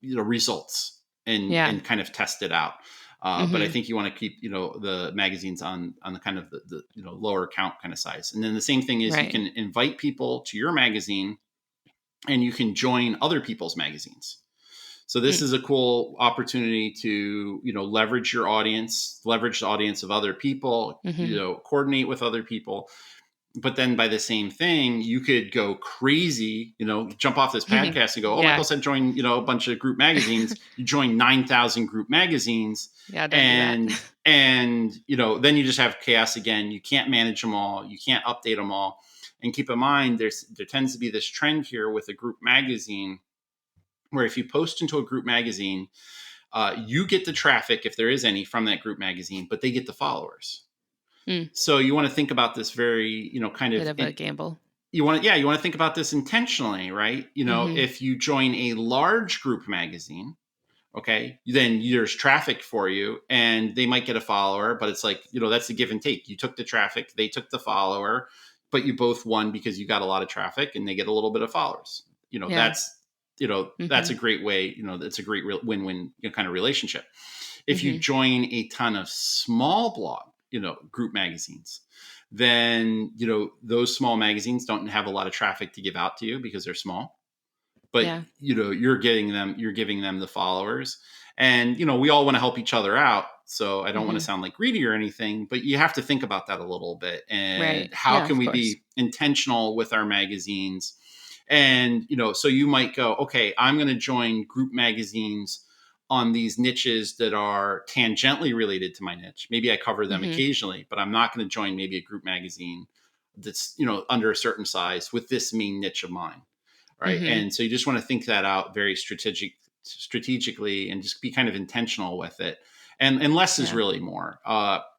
results Yeah. and kind of test it out. But I Mm-hmm. think you want to keep the magazines on the kind of the lower count kind of size. And then the same thing is you Right. can invite people to your magazine and you can join other people's magazines. So this Mm. is a cool opportunity to leverage your audience, leverage the audience of other people, Mm-hmm. coordinate with other people. But then by the same thing, you could go crazy, jump off this podcast and go, oh, Michael Yeah. said join, a bunch of group magazines. You join 9,000 group magazines, Yeah, don't do that. and then you just have chaos again. You can't manage them all. You can't update them all. And keep in mind, there tends to be this trend here with a group magazine where if you post into a group magazine, you get the traffic, if there is any, from that group magazine, but they get the followers. Mm. So you want to think about this very, kind Bit of of a gamble. you want to think about this intentionally, right? Mm-hmm. If you join a large group magazine, okay, then there's traffic for you and they might get a follower, but it's like, that's the give and take. You took the traffic, they took the follower, but you both won because you got a lot of traffic and they get a little bit of followers. Yeah. That's Mm-hmm. a great way, that's a great win-win kind of relationship. If you Mm-hmm. join a ton of small blog, group magazines, then, those small magazines don't have a lot of traffic to give out to you because they're small, but Yeah. you're giving them the followers, and we all want to help each other out. So I don't want to Mm-hmm. sound like greedy or anything, but you have to think about that a little bit, and Right. how Yeah, can of we course. be intentional with our magazines. And so you might go, okay, I'm going to join group magazines on these niches that are tangentially related to my niche. Maybe I cover them Mm-hmm. occasionally, but I'm not going to join maybe a group magazine that's under a certain size with this main niche of mine. Right. Mm-hmm. And so you just want to think that out very strategically, and just be kind of intentional with it. And less is Yeah. really more.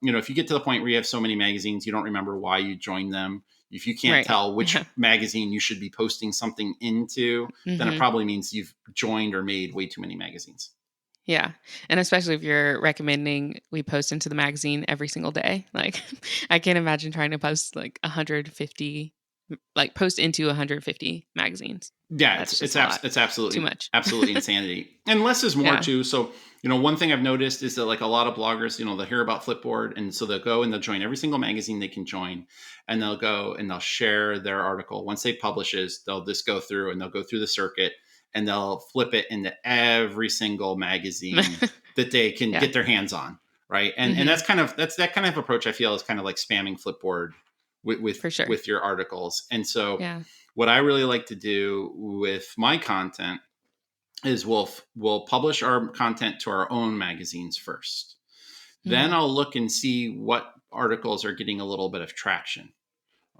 If you get to the point where you have so many magazines, you don't remember why you joined them. If you can't Right. tell which Yeah. magazine you should be posting something into, then it Mm-hmm. probably means you've joined or made way too many magazines. Yeah. And especially if you're recommending we post into the magazine every single day. Like, I can't imagine trying to post like 150, like post into 150 magazines. Yeah, That's just a lot. it's Too absolutely much. insanity, and less is more Yeah. too. So one thing I've noticed is that like a lot of bloggers, they'll hear about Flipboard, and so they'll go and they'll join every single magazine they can join, and they'll go and they'll share their article. Once they publishes, they'll just go through and they'll go through the circuit and they'll flip it into every single magazine that they can Yeah. get their hands on, right? And Mm-hmm. that's that kind of approach I feel is kind of like spamming Flipboard with For sure. with your articles. And so Yeah. what I really like to do with my content is we'll publish our content to our own magazines first. Then Mm-hmm. I'll look and see what articles are getting a little bit of traction.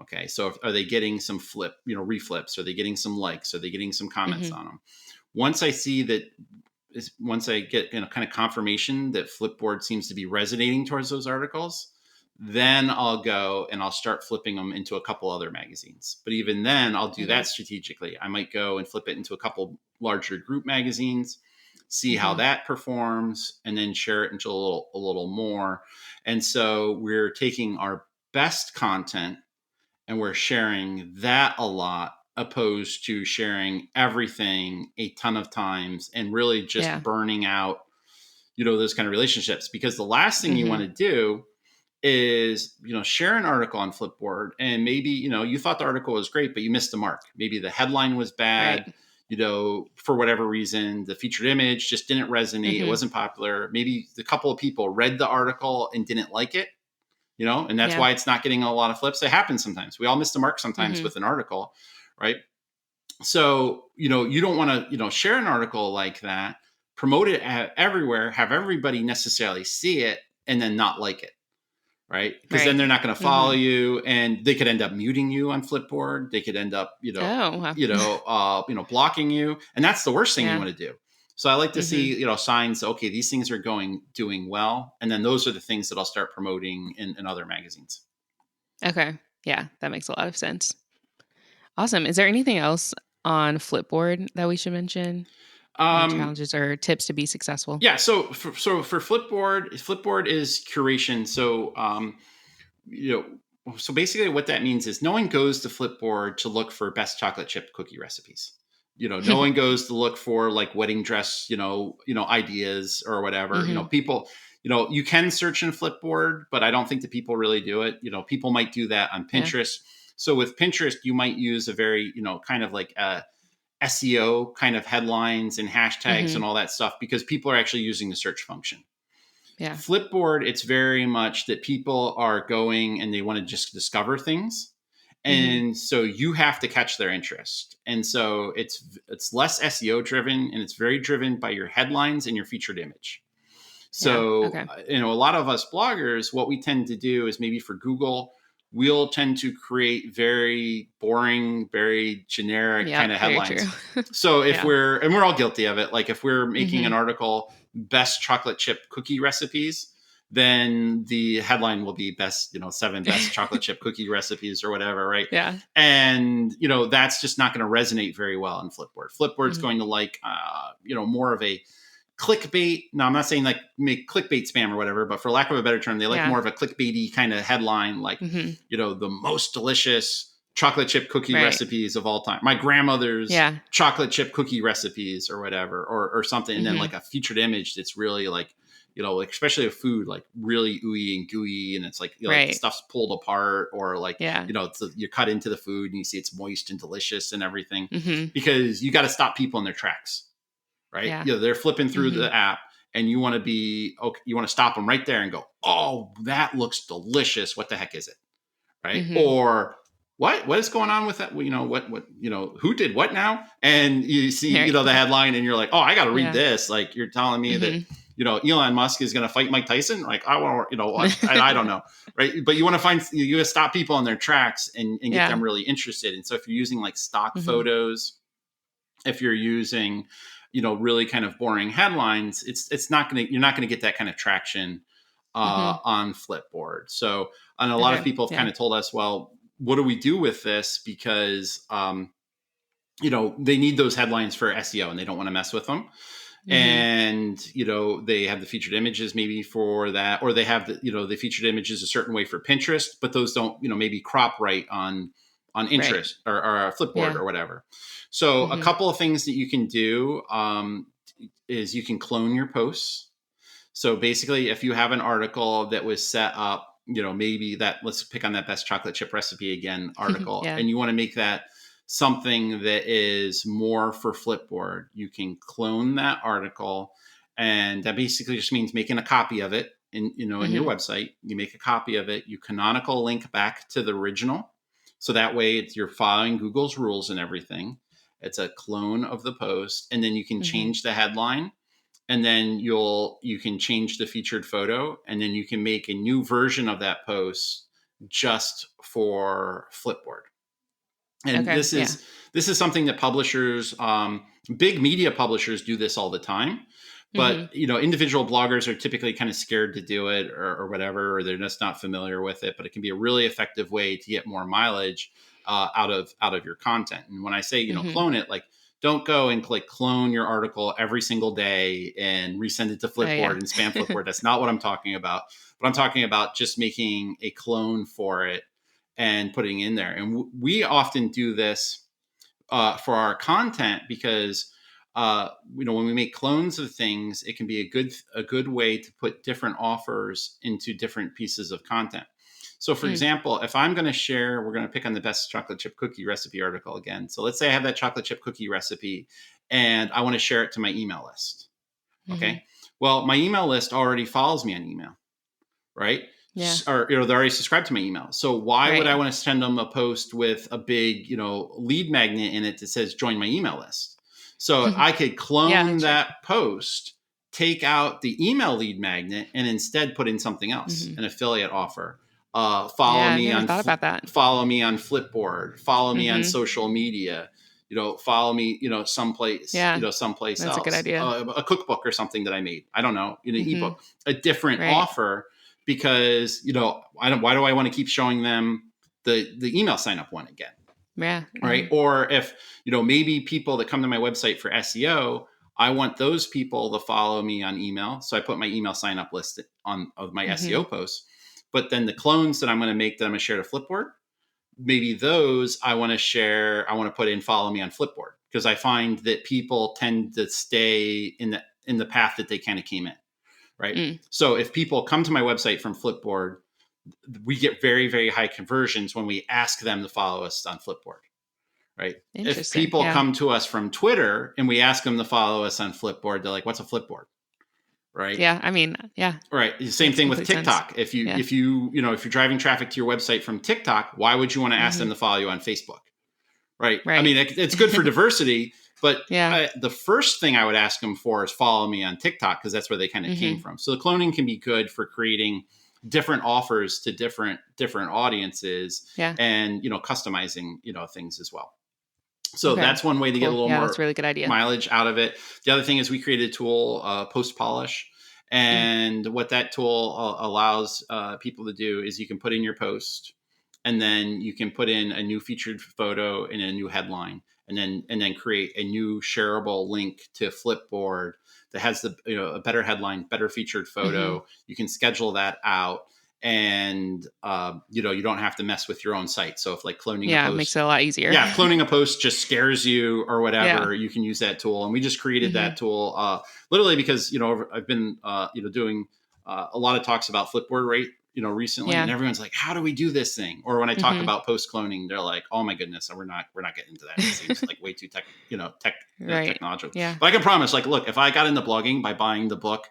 Okay, so are they getting some reflips? Are they getting some likes? Are they getting some comments Mm-hmm. on them? Once I see that, once I get kind of confirmation that Flipboard seems to be resonating towards those articles, then I'll go and I'll start flipping them into a couple other magazines. But even then, I'll do Okay. that strategically. I might go and flip it into a couple larger group magazines, see how Mm-hmm. that performs, and then share it into a little more. And so we're taking our best content and we're sharing that a lot, opposed to sharing everything a ton of times and really just Yeah. burning out those kind of relationships. Because the last thing you Mm-hmm. want to do is share an article on Flipboard, and maybe you thought the article was great but you missed the mark. Maybe the headline was bad, Right. for whatever reason. The featured image just didn't resonate, it Mm-hmm. wasn't popular. Maybe a couple of people read the article and didn't like it, and that's Yeah. why it's not getting a lot of flips. It happens sometimes. We all miss the mark sometimes Mm-hmm. with an article, right? So you don't want to share an article like that, promote it everywhere, have everybody necessarily see it, and then not like it. Right. Because then Right. they're not going to follow you, and they could end up muting you on Flipboard. They could end up, Oh, blocking you. And that's the worst thing you yeah. want to do. So I like to see, signs, okay, these things are doing well. And then those are the things that I'll start promoting in other magazines. Okay. Yeah, that makes a lot of sense. Awesome. Is there anything else on Flipboard that we should mention? Any challenges or tips to be successful? Yeah. So for Flipboard is curation. So basically what that means is no one goes to Flipboard to look for best chocolate chip cookie recipes. No one goes to look for like wedding dress, ideas or whatever. People, you can search in Flipboard, but I don't think that people really do it. People might do that on Pinterest. Yeah. So with Pinterest, you might use a very, kind of like SEO kind of headlines and hashtags and all that stuff, because people are actually using the search function. Yeah. Flipboard, it's very much that people are going and they want to just discover things. And so you have to catch their interest. And so it's less SEO driven, and it's very driven by your headlines and your featured image. So, a lot of us bloggers, what we tend to do is maybe for Google, we'll tend to create very boring, very generic kind of headlines. So if we're all guilty of it. Like if we're making an article, best chocolate chip cookie recipes, then the headline will be best, 7 best chocolate chip cookie recipes or whatever. Right. Yeah. And, that's just not going to resonate very well in Flipboard. Flipboard's going to like, more of a clickbait. No, I'm not saying like make clickbait spam or whatever, but for lack of a better term, they like more of a clickbaity kind of headline, like, the most delicious chocolate chip cookie recipes of all time. My grandmother's chocolate chip cookie recipes or whatever, or something. And then like a featured image that's really like, especially a food, like really ooey and gooey. And it's like, like the stuff's pulled apart, or like, you cut into the food and you see it's moist and delicious and everything, because you got to stop people in their tracks. Right. Yeah. They're flipping through the app, and you want to stop them right there and go, oh, that looks delicious. What the heck is it? Right. Or what is going on with that? Who did what now? And you see, the headline, and you're like, oh, I got to read this. Like, you're telling me that, Elon Musk is going to fight Mike Tyson. Like, I want, I don't know. Right. But you want to you stop people in their tracks and get them really interested. And so if you're using like stock photos, if you're using, really kind of boring headlines, you're not going to get that kind of traction on Flipboard. So, and a lot of people have kind of told us, well, what do we do with this? Because, they need those headlines for SEO and they don't want to mess with them. And, they have the featured images maybe for that, or they have the featured images a certain way for Pinterest, but those don't, maybe crop right on interest or Flipboard or whatever. So a couple of things that you can do is you can clone your posts. So basically, if you have an article that was set up, maybe let's pick on that best chocolate chip recipe again article, and you want to make that something that is more for Flipboard, you can clone that article. And that basically just means making a copy of it in your website. You make a copy of it, you canonical link back to the original. So that way you're following Google's rules and everything. It's a clone of the post, and then you can change the headline, and then you can change the featured photo, and then you can make a new version of that post just for Flipboard. And this is something that publishers, big media publishers, do this all the time. But, individual bloggers are typically kind of scared to do it or whatever, or they're just not familiar with it. But it can be a really effective way to get more mileage out of your content. And when I say, clone it, like, don't go and click clone your article every single day and resend it to Flipboard and spam Flipboard. That's not what I'm talking about. But I'm talking about just making a clone for it and putting it in there. And we often do this for our content because when we make clones of things, it can be a good way to put different offers into different pieces of content. So for example, if I'm going to share, we're going to pick on the best chocolate chip cookie recipe article again. So let's say I have that chocolate chip cookie recipe and I want to share it to my email list. Okay. Well, my email list already follows me on email, right? Yeah. Or, they're already subscribed to my email. So why would I want to send them a post with a big, lead magnet in it that says join my email list? So I could Yeah, clone sure. that post, take out the email lead magnet, and instead put in something else, Hmm. an affiliate offer. Yeah, I never thought about that. Follow me on Flipboard, follow me on Hmm. social media, follow me, Yeah, someplace that's a good else, idea. a cookbook or something that I made. I don't know, Hmm. ebook, a different Right. offer, because, why do I want to keep showing them the email sign up one again? Yeah. Right. Hmm. Or if, maybe people that come to my website for SEO, I want those people to follow me on email. So I put my email sign up list on of my Hmm. SEO posts. But then the clones that I'm going to make that I'm going to share to Flipboard, maybe those I want to share, I want to put in follow me on Flipboard, because I find that people tend to stay in the path that they kind of came in. Right. Mm. So if people come to my website from Flipboard, we get very, very high conversions when we ask them to follow us on Flipboard. Right. If Interesting. people Yeah. come to us from Twitter and we ask them to follow us on Flipboard, they're like, what's a Flipboard? Right. Yeah. I mean, yeah, Right. Same makes thing with complete sense. TikTok. If you Yeah. if you you know if you're driving traffic to your website from TikTok, why would you want to ask Hmm. them to follow you on Facebook? Right. I Right. mean, it's good for diversity, but Yeah. the first thing I would ask them for is follow me on TikTok, because that's where they kind of came Hmm. from. So the cloning can be good for creating different offers to different audiences, Yeah. and customizing things as well. So Okay. that's one way to get a Cool. little Yeah, that's a more really good idea. mileage out of it. The other thing is we created a tool, Post Polish. Mm. And what that tool allows people to do is you can put in your post, and then you can put in a new featured photo and a new headline, and then create a new shareable link to Flipboard that has a better headline, better featured Hmm. photo. You can schedule that out, and you don't have to mess with your own site. So if like cloning a Yeah, it makes it post, a lot easier. yeah, if cloning a post just scares you or Yeah. whatever, you can use that tool. And we just created Hmm. that tool literally because I've been doing a lot of talks about Flipboard rate recently, and Yeah. everyone's like, how do we do this thing? Or when I talk Hmm. about post cloning, they're like, oh my goodness, we're not getting into that. It seems like way too Right. technological. Yeah. But I can promise, like, look, if I got into blogging by buying the book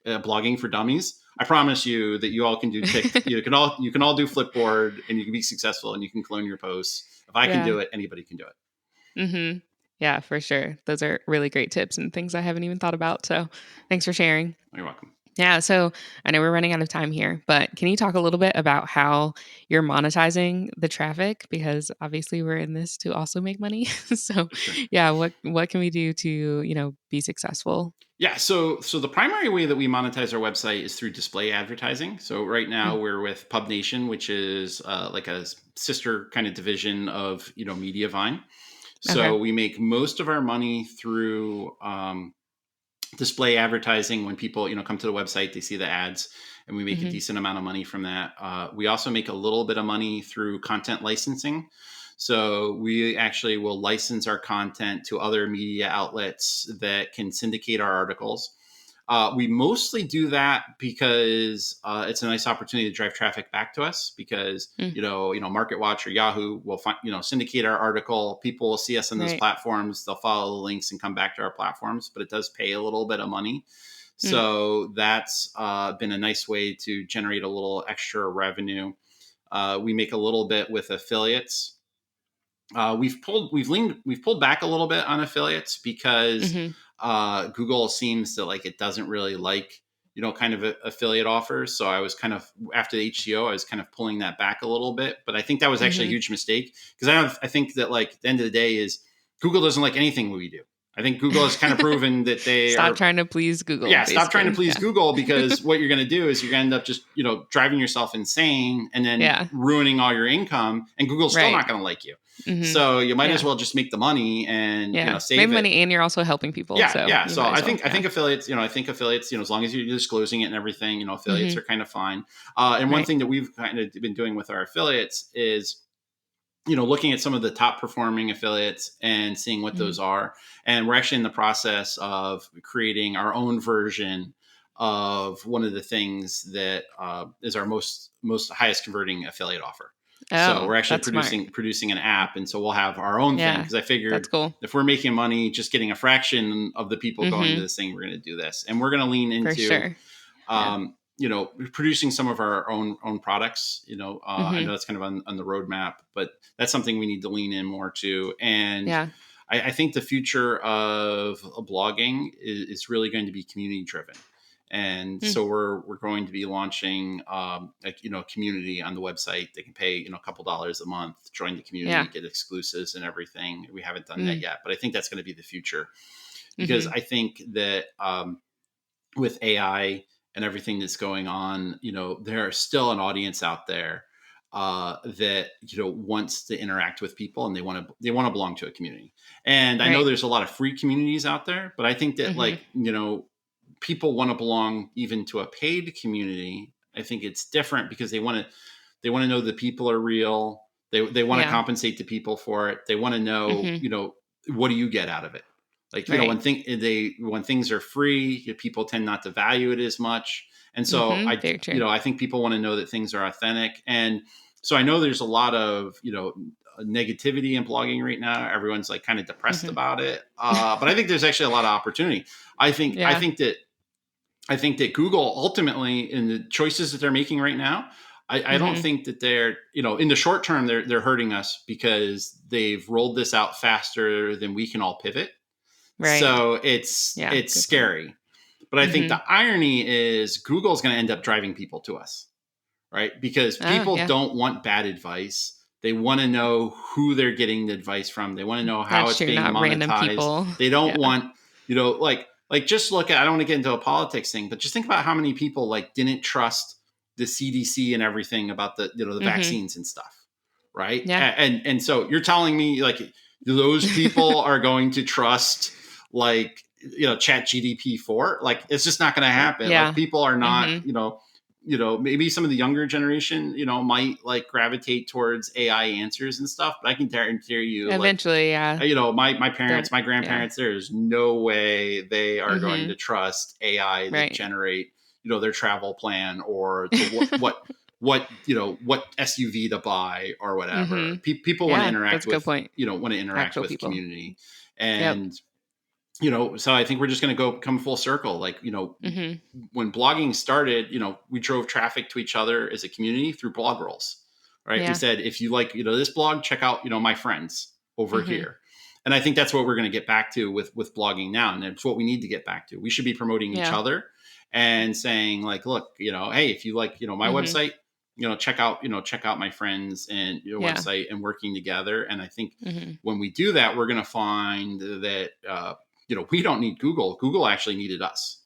Blogging for Dummies, I promise you that you all can do you can all do Flipboard, and you can be successful, and you can clone your posts. If I can Yeah. do it, anybody can do it. Hmm. Yeah, for sure. Those are really great tips and things I haven't even thought about. So thanks for sharing. You're welcome. Yeah, so I know we're running out of time here, but can you talk a little bit about how you're monetizing the traffic? Because obviously we're in this to also make money. So Sure. yeah, what can we do to, be successful? Yeah, so the primary way that we monetize our website is through display advertising. So right now Mm. we're with Pub Nation, which is like a sister kind of division of Mediavine. Okay. So we make most of our money through display advertising. When people come to the website, they see the ads, and we make a Hmm. decent amount of money from that. We also make a little bit of money through content licensing. So we actually will license our content to other media outlets that can syndicate our articles. We mostly do that because it's a nice opportunity to drive traffic back to us, because Mm. MarketWatch or Yahoo will syndicate our article. People will see us on those Right. platforms. They'll follow the links and come back to our platforms, but it does pay a little bit of money. Mm. So that's been a nice way to generate a little extra revenue. We make a little bit with affiliates. We've pulled back a little bit on affiliates because Hmm. Google seems to like, it doesn't really like kind of affiliate offers. So I was kind of, after the HCO, I was kind of pulling that back a little bit. But I think that was actually a Hmm. huge mistake, because I think that, like, at the end of the day is Google doesn't like anything we do. I think Google has kind of proven that they Stop are. trying to please Google, Yeah, stop trying to basically. please Yeah. Google, because what you're going to do is you're going to end up just driving yourself insane, and then Yeah. ruining all your income, and Google's still Right. not going to like you. Hmm. So you might as Yeah. well just make the money and Yeah. Make save it. money and you're also helping people. Yeah, So yeah. you So might I as well. think I Yeah. think affiliates, as long as you're disclosing it and everything, affiliates Hmm. are kind of fine. And one Right. thing that we've kind of been doing with our affiliates is looking at some of the top performing affiliates and seeing what Hmm. those are. And we're actually in the process of creating our own version of one of the things that is our most highest converting affiliate offer. So Oh, we're actually that's smart. producing an app, and so we'll have our own thing, Yeah. because I That's figured cool. if we're making money just getting a fraction of the people going to Hmm. this thing, we're going to do this, and we're going to lean For into sure. Yeah. producing some of our own products. I Hmm. know that's kind of on the roadmap, but that's something we need to lean in more to. And Yeah. I think the future of blogging is really going to be community driven. And Mm. so we're going to be launching a community on the website. They can pay a couple dollars a month, join the community, Yeah. get exclusives and everything. We haven't done that Mm. yet, but I think that's going to be the future, because Mm-hmm. I think that with AI and everything that's going on, there is still an audience out there that wants to interact with people, and they want to belong to a community. And I know Right. there's a lot of free communities out there, but I think that Mm-hmm. people want to belong even to a paid community. I think it's different because they want to know the people are real. They want to Yeah. compensate the people for it. They want to know, Mm-hmm. what do you get out of it? Like, Right. when things are free, people tend not to value it as much. And so Mm-hmm. Very true. I think people want to know that things are authentic. And so I know there's a lot of, negativity in blogging right now. Everyone's like kind of depressed Mm-hmm. about it. But I think there's actually a lot of opportunity. I think, I Yeah. think that I think that Google ultimately, in the choices that they're making right now, I don't Mm-hmm. think that they're, in the short term, they're hurting us because they've rolled this out faster than we can all pivot. Right. So it's Yeah. it's Good point. scary. But I think Mm-hmm. the irony is Google's going to end up driving people to us, right? Because Oh, people yeah. don't want bad advice. They want to know who they're getting the advice from. They want to know how That's it's true. being Not random monetized. people. They don't Yeah. want, like just look at, I don't want to get into a politics thing, but just think about how many people like didn't trust the CDC and everything about the Mm-hmm. vaccines and stuff, right? Yeah. And so you're telling me like those people are going to trust like Chat GDP 4? Like it's just not going to happen. Like Yeah. people are not, Mm-hmm. maybe some of the younger generation, might like gravitate towards AI answers and stuff, but I can guarantee you, like, Eventually, yeah. my The parents, my yeah. grandparents, there's no way they are going Mm-hmm. to trust AI to Right. generate, their travel plan, or to what SUV to buy or whatever. Mm-hmm. People want to Yeah. That's interact a good with, point. Actual people. community. Yep. And so I think we're just going to come full circle. Like, Mm-hmm. when blogging started, we drove traffic to each other as a community through blog rolls, right? We Yeah. said, if you like, this blog, check out, my friends over Mm-hmm. here. And I think that's what we're going to get back to with blogging now. And it's what we need to get back to. We should be promoting each Yeah. other and saying like, look, hey, if you like, my Mm-hmm. website, check out my friends and your Yeah. website, and working together. And I think Mm-hmm. when we do that, we're going to find that, we don't need Google. Google actually needed us,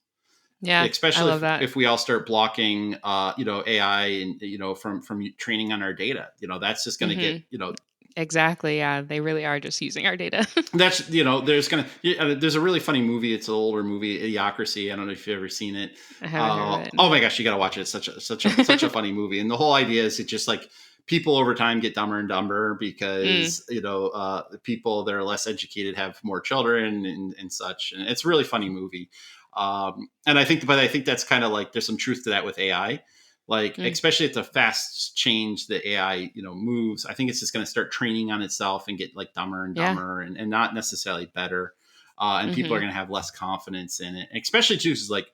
Yeah. I especially love that. if we all start blocking, AI and, from training on our data. That's just going to get, Mm-hmm. Exactly. Yeah. They really are just using our data. that's, there's a really funny movie. It's an older movie, Idiocracy. I don't know if you've ever seen it. I haven't heard of it. Oh my gosh, you got to watch it. It's such a funny movie. And the whole idea is it just like people over time get dumber and dumber Mm. because, the people that are less educated have more children and such. And it's a really funny movie. And I think that's kind of like, there's some truth to that with AI. Like, Mm. especially at the fast change that AI, moves, I think it's just going to start training on itself and get like dumber and Yeah. dumber, and not necessarily better. And people are Mm-hmm. going to have less confidence in it, especially too, is like,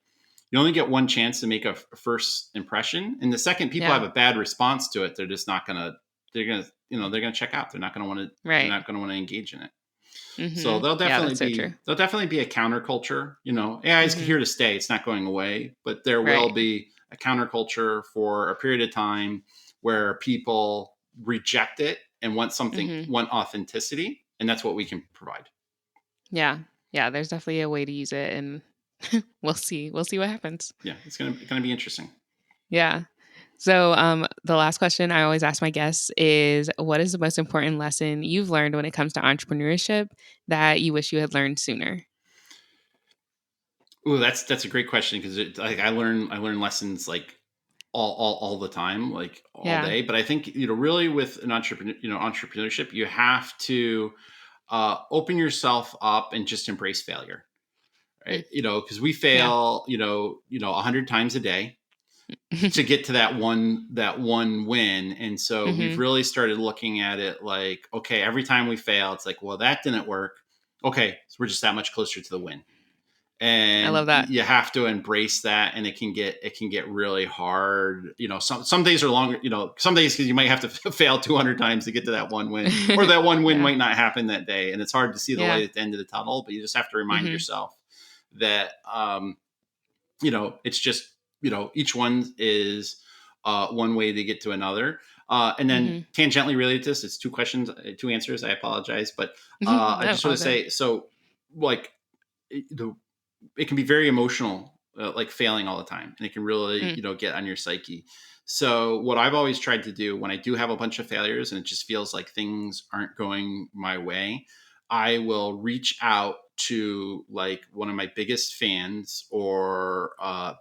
you only get one chance to make a first impression. And the second people Yeah. have a bad response to it, they're just not going to, they're going to check out. They're Right. not going to want to engage in it. So Mm-hmm. Yeah. That's so true. there'll definitely be a counterculture. AI is Mm-hmm. here to stay. It's not going away, but there will Right. be a counterculture for a period of time where people reject it and Mm-hmm. want authenticity, and that's what we can provide. Yeah. Yeah. There's definitely a way to use it, and we'll see. We'll see what happens. Yeah, it's gonna be interesting. Yeah. So, the last question I always ask my guests is, what is the most important lesson you've learned when it comes to entrepreneurship that you wish you had learned sooner? Ooh, that's a great question, because like I learn lessons like all the time, like all Yeah. day. But I think, really with an entrepreneurship, you have to open yourself up and just embrace failure, Mm. right? Because we Yeah. fail, 100 times a day to get to that one win. And so we've Hmm. really started looking at it like, okay, every time we fail, it's like, well, that didn't work. Okay, so we're just that much closer to the win. I and love that. you have to embrace that. And it can get really hard. Some days are longer, some days, because you might have to fail 200 times to get to that one win, or that one win Yeah. might not happen that day. And it's hard to see the Yeah. light at the end of the tunnel, but you just have to remind yourself that, it's just, each one is one way to get to another. And then tangentially related to this, it's two questions, two answers. I apologize, but I No, just all want to good. say, so like it can be very emotional, like failing all the time, and it can really, get on your psyche. So what I've always tried to do when I do have a bunch of failures and it just feels like things aren't going my way, I will reach out to like one of my biggest fans or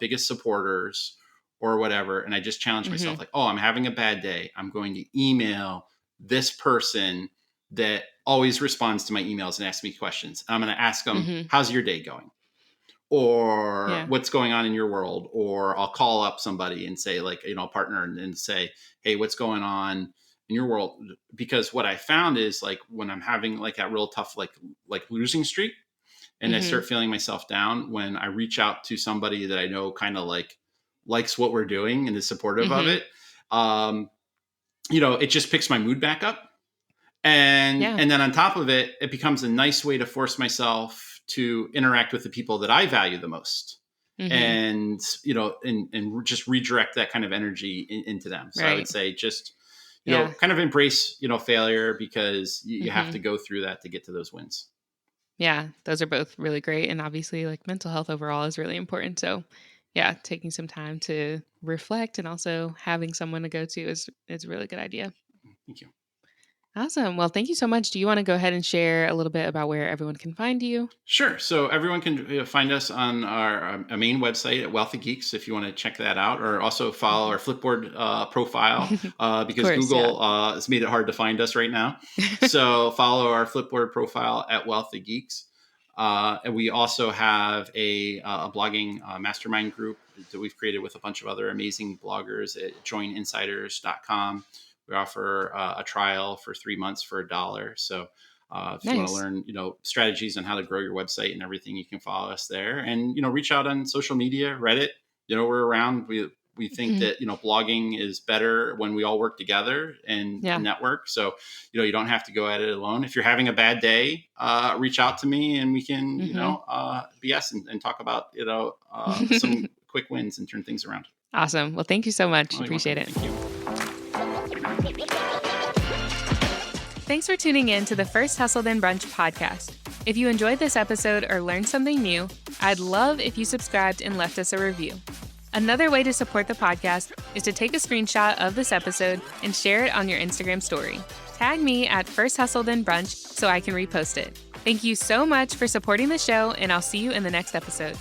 biggest supporters or whatever. And I just challenge myself, like, oh, I'm having a bad day. I'm going to email this person that always responds to my emails and asks me questions. I'm going to ask them, how's your day going? Or Yeah. what's going on in your world? Or I'll call up somebody and say, like, a partner, and say, hey, what's going on in your world? Because what I found is, like, when I'm having like that real tough, like losing streak, and I start feeling myself down, when I reach out to somebody that I know kind of like likes what we're doing and is supportive of it, it just picks my mood back up. And then on top of it, it becomes a nice way to force myself to interact with the people that I value the most. And, and just redirect that kind of energy into them. So I would say just, kind of embrace, failure, because you have to go through that to get to those wins. Yeah, those are both really great. And obviously, like, mental health overall is really important. So, yeah, taking some time to reflect and also having someone to go to is a really good idea. Thank you. Awesome. Well, thank you so much. Do you want to go ahead and share a little bit about where everyone can find you? Sure. So everyone can find us on our main website at Wealthy Geeks if you want to check that out, or also follow our Flipboard profile, Of because course, yeah. Google has made it hard to find us right now. So follow our Flipboard profile at Wealthy Geeks. And we also have a blogging mastermind group that we've created with a bunch of other amazing bloggers at joininsiders.com. We offer a trial for 3 months for $1. So if you want to Nice. learn, strategies on how to grow your website and everything, you can follow us there, and, reach out on social media, Reddit. We're around. We think that, blogging is better when we all work together and network. So, you don't have to go at it alone. If you're having a bad day, reach out to me, and we can, BS and talk about, some quick wins and turn things around. Awesome. Well, thank you so much. Oh, Appreciate it. Thank you. Thanks for tuning in to the First Hustle Then Brunch podcast. If you enjoyed this episode or learned something new, I'd love if you subscribed and left us a review. Another way to support the podcast is to take a screenshot of this episode and share it on your Instagram story. Tag me at First Hustle Then Brunch so I can repost it. Thank you so much for supporting the show, and I'll see you in the next episode.